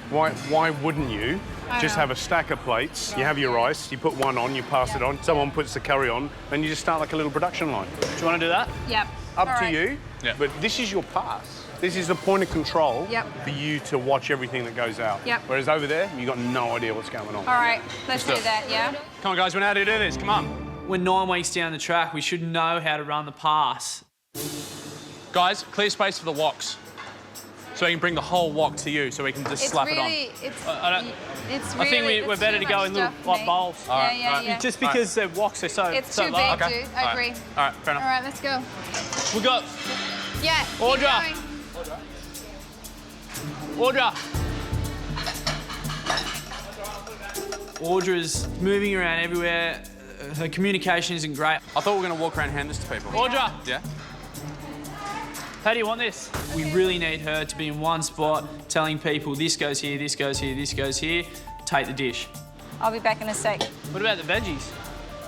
Why wouldn't you just know. have a stack of plates, you have your rice, you put one on, you pass it on, someone puts the curry on, and you just start like a little production line. Do you want to do that? Yep. Up All to right. you, Yeah. but this is your pass. This is a point of control Yep. for you to watch everything that goes out. Yep. Whereas over there, you've got no idea what's going on. All right, let's do that, yeah? Come on, guys, we know how to do this. Come on. We're 9 weeks down the track. We should know how to run the pass. Guys, clear space for the woks. So we can bring the whole wok to you so we can just slap it on. I think we're better to go in little like bowls. All right, all right. Just because the woks are so It's so too low. big, dude. I agree. All right, fair All enough. right, let's go. We got Yeah, keep Audra. going. Audra. Audra's moving around everywhere. Her communication isn't great. I thought we were going to walk around and hand this to people. Audra. Yeah? How do you want this? We really need her to be in one spot, telling people this goes here, this goes here, this goes here. Take the dish. I'll be back in a sec. What about the veggies?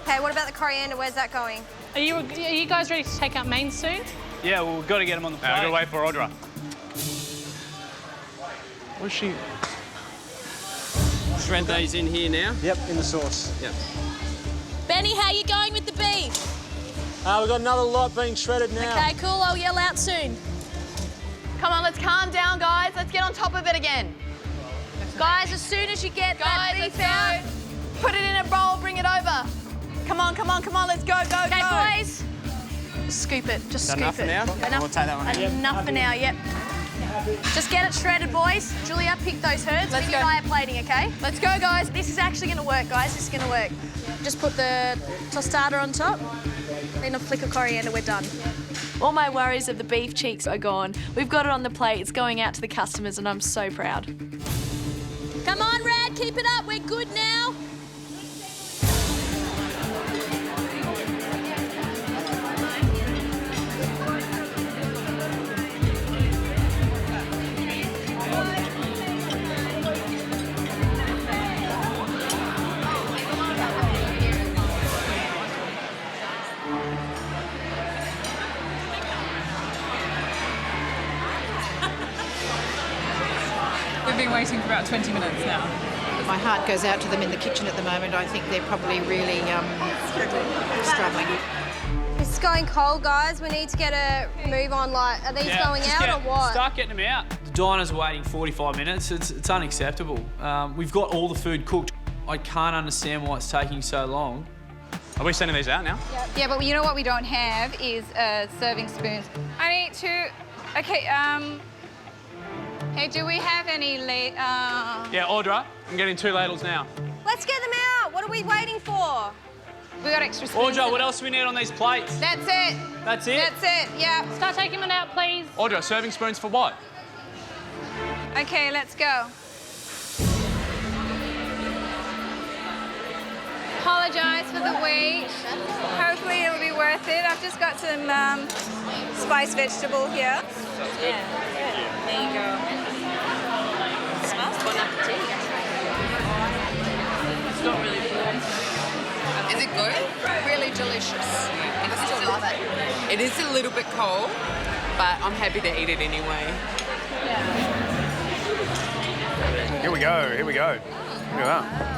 Okay, what about the coriander? Where's that going? Are you guys ready to take out mains soon? Yeah, well, we've got to get them on the plate. We've got to wait for Audra. Where's she? Shred these in here now? Yep, in the sauce. Yep. Benny, how you going with the beef? We've got another lot being shredded now. Okay, cool. I'll yell out soon. Come on, let's calm down, guys. Let's get on top of it again. Guys, as soon as you get that beef out, Put it in a bowl, bring it over. Come on, come on, come on, let's go, go, okay, go. boys. Scoop it. Just scoop enough it. for now? Enough. We'll take that one. Enough for now. Yep. Just get it shredded, boys. Julia, pick those herbs. Let's We go. can eye plating, okay? Let's go, guys. This is actually going to work, guys. This is going to work. Just put the tostada on top. Then a flick of coriander. We're done. All my worries of the beef cheeks are gone. We've got it on the plate. It's going out to the customers, and I'm so proud. Come on, Rad. Keep it up. We're good now. We've been waiting for about 20 minutes now. My heart goes out to them in the kitchen at the moment. I think they're probably really struggling. This is going cold, guys. We need to get a move on. Like, are these going out or what? Start getting them out. The diner's waiting 45 minutes. It's unacceptable. We've got all the food cooked. I can't understand why it's taking so long. Are we sending these out now? Yeah, but you know what we don't have is serving spoons. I need to... Okay, hey, do we have any Yeah, Audra, I'm getting 2 ladles now. Let's get them out. What are we waiting for? We got extra spoons. Audra, what else do we need on these plates? That's it. That's it? That's it, yeah. Start taking them out, please. Audra, serving spoons for what? Okay, let's go. Apologise for the wait. Hopefully it'll be worth it. I've just got some spiced vegetable here. Yeah, there you go. Smells bon appetit. It's not really good. Is it good? Really delicious. I still love it. It is a little bit cold, but I'm happy to eat it anyway. Here we go, here we go. Look at that.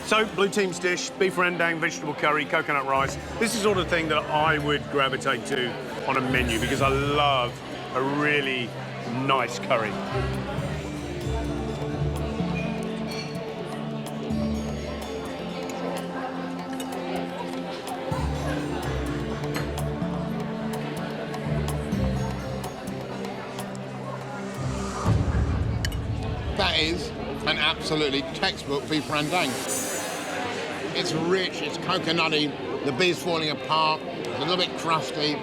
So, blue team's dish, beef rendang, vegetable curry, coconut rice. This is the sort of thing that I would gravitate to on a menu because I love a really nice curry. That is an absolutely textbook beef rendang. It's rich, it's coconutty, the beef's falling apart, it's a little bit crusty.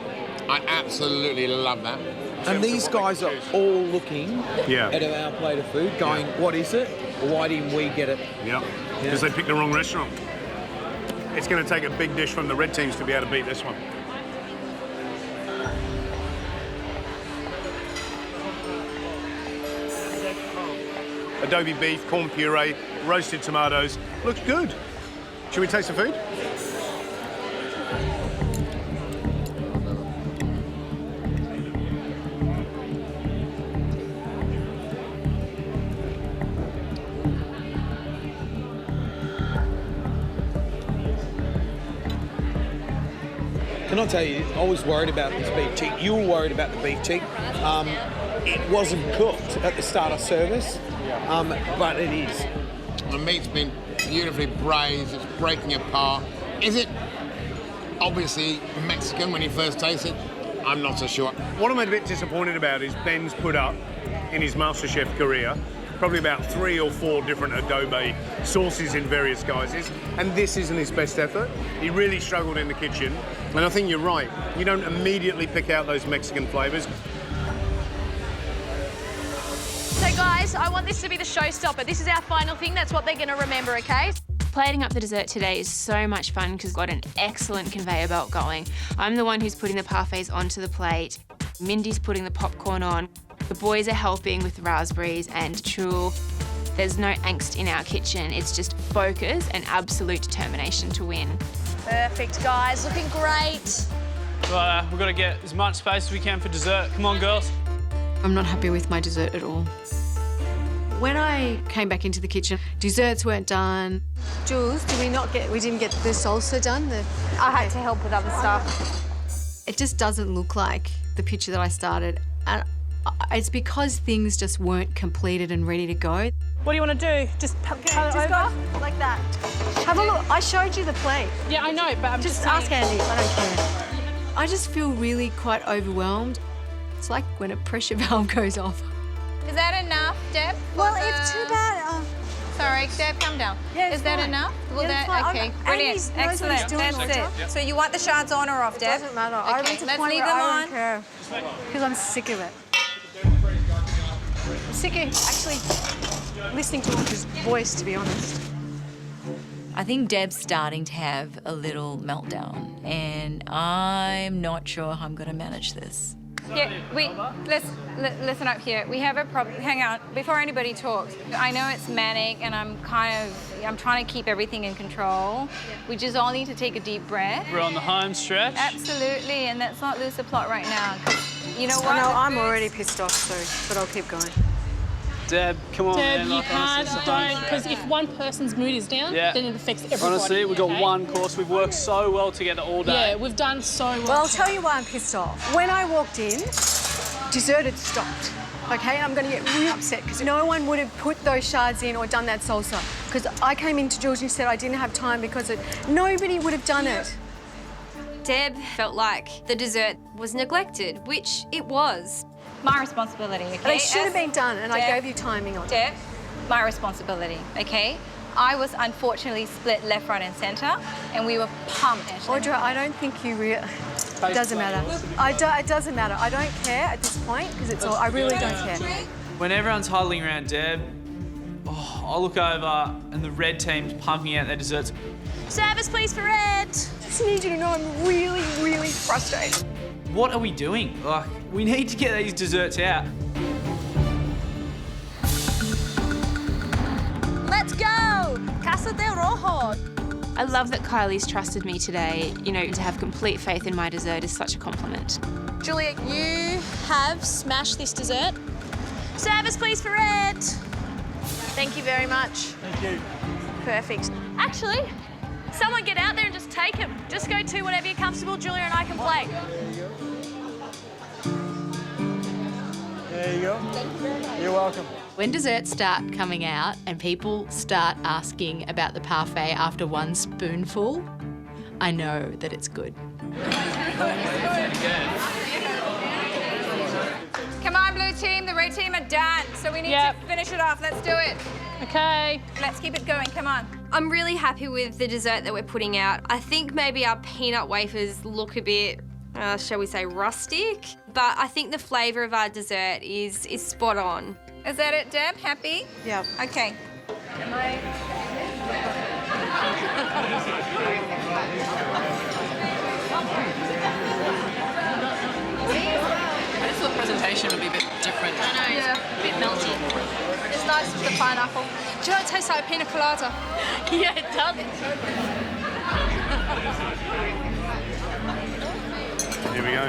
I absolutely love that. And these guys are all looking at our plate of food, going, what is it? Why didn't we get it? Yeah, because they picked the wrong restaurant. It's going to take a big dish from the red teams to be able to beat this one. Adobe beef, corn puree, roasted tomatoes. Looks good. Should we taste the food? Can I tell you, I was worried about this beef cheek. You were worried about the beef cheek. it wasn't cooked at the start of service, but it is. The meat's been beautifully braised, it's breaking apart. Is it obviously Mexican when you first taste it? I'm not so sure. What I'm a bit disappointed about is Ben's put up, in his MasterChef career, probably about 3 or 4 different adobe sauces in various guises, and this isn't his best effort. He really struggled in the kitchen, and I think you're right. You don't immediately pick out those Mexican flavours. So guys, I want this to be the showstopper. This is our final thing. That's what they're going to remember, okay? Plating up the dessert today is so much fun because we've got an excellent conveyor belt going. I'm the one who's putting the parfaits onto the plate. Mindy's putting the popcorn on. The boys are helping with the raspberries and tulle. There's no angst in our kitchen. It's just focus and absolute determination to win. Perfect, guys. Looking great. Right, we've got to get as much space as we can for dessert. Come on, girls. I'm not happy with my dessert at all. When I came back into the kitchen, desserts weren't done. Jules, we didn't get the salsa done? I had to help with other stuff. It just doesn't look like the picture that I started. And it's because things just weren't completed and ready to go. What do you want to do? Just cut it over? Go like that. Have a look. I showed you the plate. Yeah, I know, but I'm just ask Andy. I don't care. I just feel really quite overwhelmed. It's like when a pressure valve goes off. Is that enough, Deb? Well, it's too bad. Sorry, Deb, come down. Yeah, Is that fine. enough? Well, Yeah, that, fine. okay, Andy brilliant, knows what he's excellent. doing, That's Doctor. it. So you want the shards on or off, Deb? It doesn't matter. I Okay, reach a let's point leave where them I on. don't care. Because I'm sick of it. I'm sick of actually listening to his voice, to be honest. I think Deb's starting to have a little meltdown, and I'm not sure how I'm going to manage this. Yeah, listen up here. We have a problem. Hang on, before anybody talks. I know it's manic, and I'm trying to keep everything in control. We just all need to take a deep breath. We're on the home stretch. Absolutely, and let's not lose the plot right now. 'Cause you know what? I know, I'm already pissed off, so, but I'll keep going. Deb, come on, Deb, man. you Like, can't, honestly, don't, because if one person's mood is down, Yeah. then it affects everybody. Honestly, we've got okay? one course. We've worked so well together all day. Yeah, we've done so well. Well, I'll tell you why I'm pissed off. When I walked in, dessert had stopped. Okay, and I'm going to get really upset because no one would have put those shards in or done that salsa. Because I came into Jules and said I didn't have time because nobody would have done it. Deb felt like the dessert was neglected, which it was. My responsibility, okay? They should have been done, and I Deb, gave you timing on it. Deb, my responsibility, okay? I was unfortunately split left, right, and centre, and we were pumped. Audra, I don't think you It doesn't matter. It doesn't matter. I don't care at this point because it's all. I really don't care. When everyone's huddling around Deb, I look over and the red team's pumping out their desserts. Service, please, for Red. Just need you to know I'm really, really frustrated. What are we doing? Like, we need to get these desserts out. Let's go! Casa del Rojo. I love that Kylie's trusted me today. You know, to have complete faith in my dessert is such a compliment. Julia, you have smashed this dessert. Service, please, for Red. Thank you very much. Thank you. Perfect. Actually, someone get out there and just take him. Just go to whatever you're comfortable. Julia and I can play. There you go. You're welcome. When desserts start coming out and people start asking about the parfait after one spoonful, I know that it's good. Come on, blue team. The red team are done, so we need to finish it off. Let's do it. Okay. Let's keep it going. Come on. I'm really happy with the dessert that we're putting out. I think maybe our peanut wafers look a bit, shall we say, rustic, but I think the flavour of our dessert is spot on. Is that it, Deb? Happy? Yeah. Okay. I just thought the presentation would be a bit different. I know. Yeah. A bit melty. It's nice with the pineapple. Do you know it tastes like pina colada? Yeah, it does.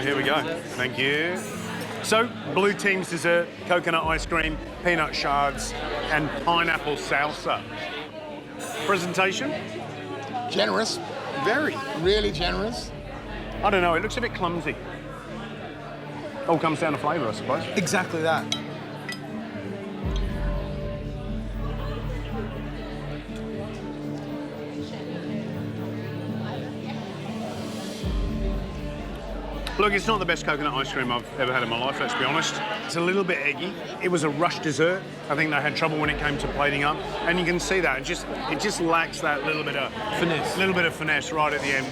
Here we go. Thank you. So, blue team's dessert, coconut ice cream, peanut shards, and pineapple salsa. Presentation? Generous. Very. Really generous. I don't know, it looks a bit clumsy. All comes down to flavour, I suppose. Exactly that. Look, it's not the best coconut ice cream I've ever had in my life, let's be honest. It's a little bit eggy. It was a rush dessert. I think they had trouble when it came to plating up. And you can see that. It just lacks that little bit of finesse. Little bit of finesse right at the end.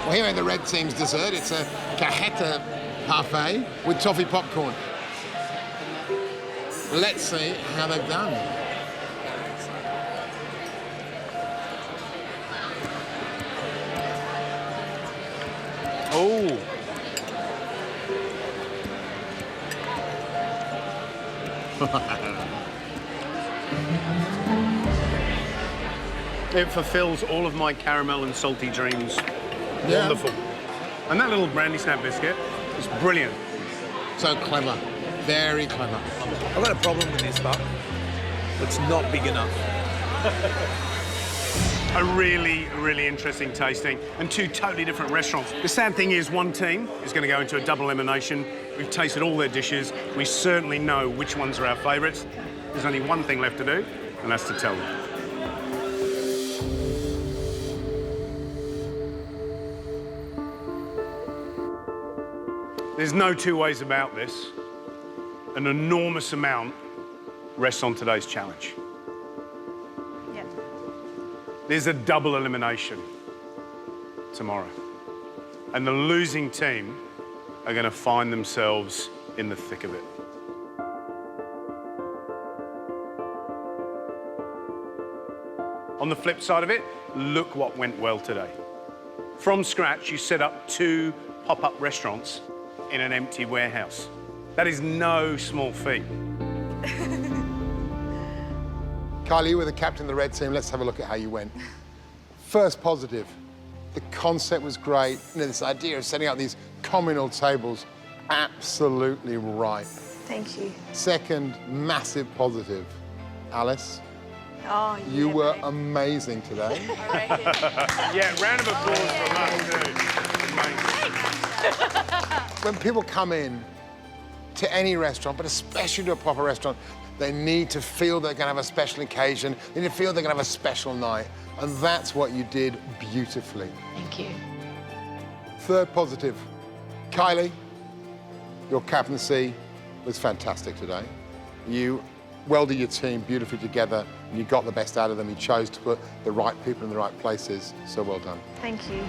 Well, here in the red team's dessert, it's a cajeta parfait with toffee popcorn. Let's see how they've done. Oh. It fulfills all of my caramel and salty dreams. Yeah. Wonderful. And that little brandy snap biscuit is brilliant. So clever. Very clever. I've got a problem with this, but it's not big enough. A really, really interesting tasting, and two totally different restaurants. The sad thing is one team is going to go into a double elimination. We've tasted all their dishes. We certainly know which ones are our favourites. There's only one thing left to do, and that's to tell them. There's no two ways about this. An enormous amount rests on today's challenge. There's a double elimination tomorrow. And the losing team are going to find themselves in the thick of it. On the flip side of it, look what went well today. From scratch, you set up 2 pop-up restaurants in an empty warehouse. That is no small feat. Kylie, you were the captain of the red team. Let's have a look at how you went. First positive, the concept was great. You know, this idea of setting up these communal tables, absolutely right. Thank you. Second, massive positive. Alice, Oh, you were amazing today. Yeah, round of applause from us, too. Amazing. When people come in to any restaurant, but especially to a proper restaurant, they need to feel they're going to have a special occasion. They need to feel they're going to have a special night. And that's what you did beautifully. Thank you. Third positive. Kylie, your captaincy was fantastic today. You welded your team beautifully together and you got the best out of them. You chose to put the right people in the right places. So well done. Thank you.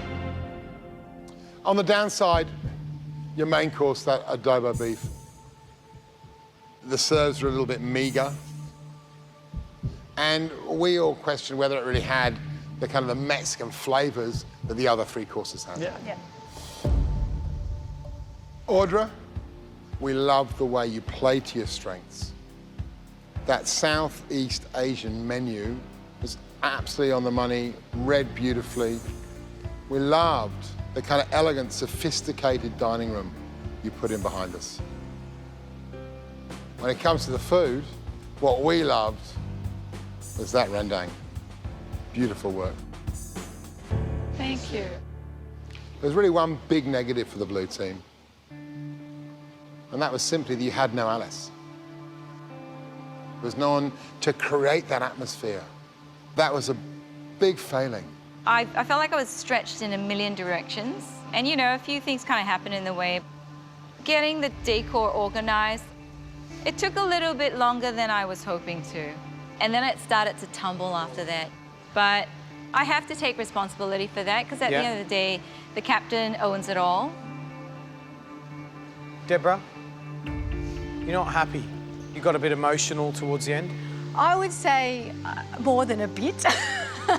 On the downside, your main course, that adobo beef, the serves were a little bit meager. And we all questioned whether it really had the kind of the Mexican flavors that the other 3 courses had. Yeah. Audra, we love the way you play to your strengths. That Southeast Asian menu was absolutely on the money, read beautifully. We loved the kind of elegant, sophisticated dining room you put in behind us. When it comes to the food, what we loved was that rendang. Beautiful work. Thank you. There's really one big negative for the blue team, and that was simply that you had no Alice. There was no one to create that atmosphere. That was a big failing. I felt like I was stretched in a million directions. And, you know, a few things kind of happened in the way. Getting the decor organized, it took a little bit longer than I was hoping to. And then it started to tumble after that. But I have to take responsibility for that because at the end of the day, the captain owns it all. Deborah, you're not happy. You got a bit emotional towards the end. I would say more than a bit.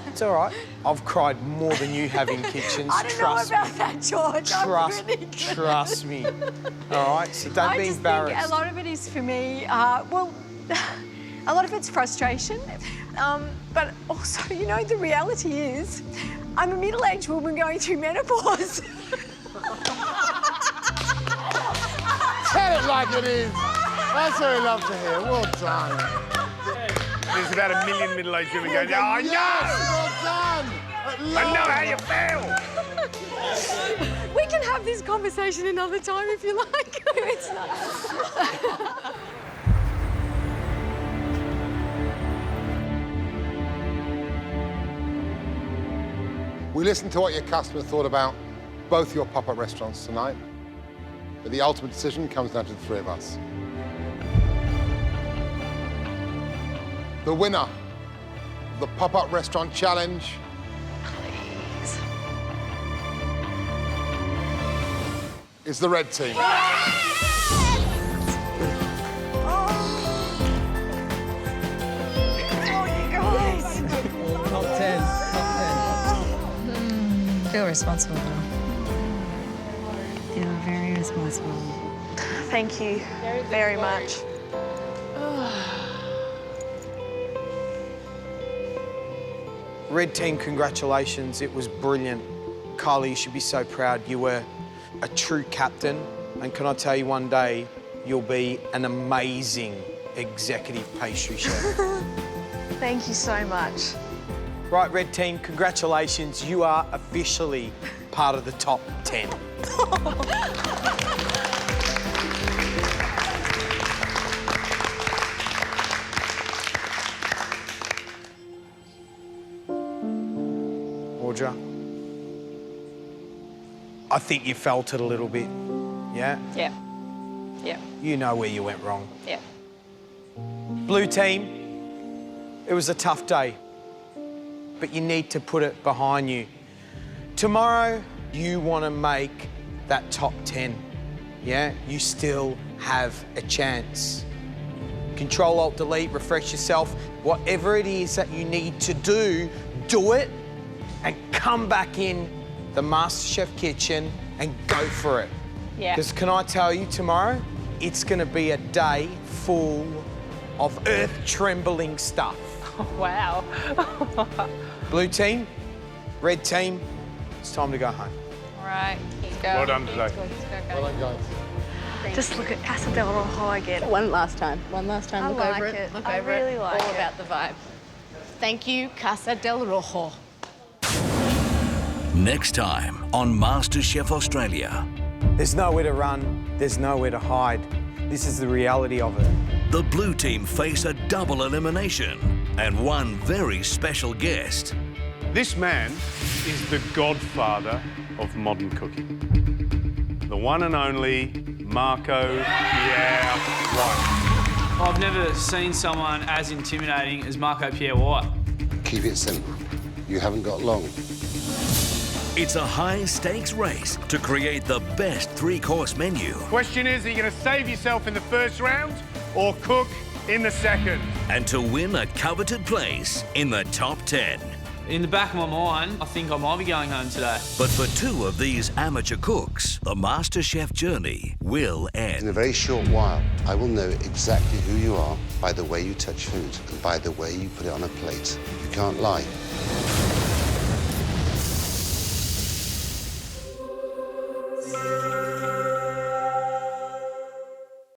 It's all right. I've cried more than you have in kitchens. I don't Trust know about me. that, George. Trust me. All right, so don't be embarrassed. I just think a lot of it is for me, well, a lot of it's frustration. But also, you know, the reality is I'm a middle-aged woman going through menopause. Tell it like it is. That's what we love to hear. Well done. There's about 1 million middle-aged women going, Yes, oh, no! well done. I know how you feel. We can have this conversation another time if you like. It's not. We listened to what your customer thought about both your pop-up restaurants tonight, but the ultimate decision comes down to the three of us. The winner of the Pop-Up Restaurant Challenge is the red team. Top 10. Feel responsible though. Feel very responsible. Thank you very much. Red team, congratulations. It was brilliant. Kylie, you should be so proud. You were a true captain. And can I tell you, one day, you'll be an amazing executive pastry chef. Thank you so much. Right, red team, congratulations. You are officially part of the top 10. Audra, I think you felt it a little bit, yeah? Yeah. Yeah. You know where you went wrong. Yeah. Blue team, it was a tough day, but you need to put it behind you. Tomorrow, you want to make that top 10, yeah? You still have a chance. Control, Alt, Delete, refresh yourself. Whatever it is that you need to do it and come back in the MasterChef kitchen and go for it. Yeah. Because can I tell you, tomorrow, it's going to be a day full of earth-trembling stuff. Wow. Blue team, red team, it's time to go home. All right, let's go. Well done today. Let's go, Well done, guys. Just look at Casa del Rojo again. One last time. Look like over it. it. Look I over really it. like All it. about the vibe. Thank you, Casa del Rojo. Next time on MasterChef Australia. There's nowhere to run, there's nowhere to hide. This is the reality of it. The blue team face a double elimination and one very special guest. This man is the godfather of modern cooking. The one and only Marco Pierre White. I've never seen someone as intimidating as Marco Pierre White. Keep it simple. You haven't got long. It's a high-stakes race to create the best three-course menu. Question is, are you going to save yourself in the first round or cook in the second? And to win a coveted place in the top 10. In the back of my mind, I think I might be going home today. But for two of these amateur cooks, the MasterChef journey will end. In a very short while, I will know exactly who you are by the way you touch food and by the way you put it on a plate. You can't lie.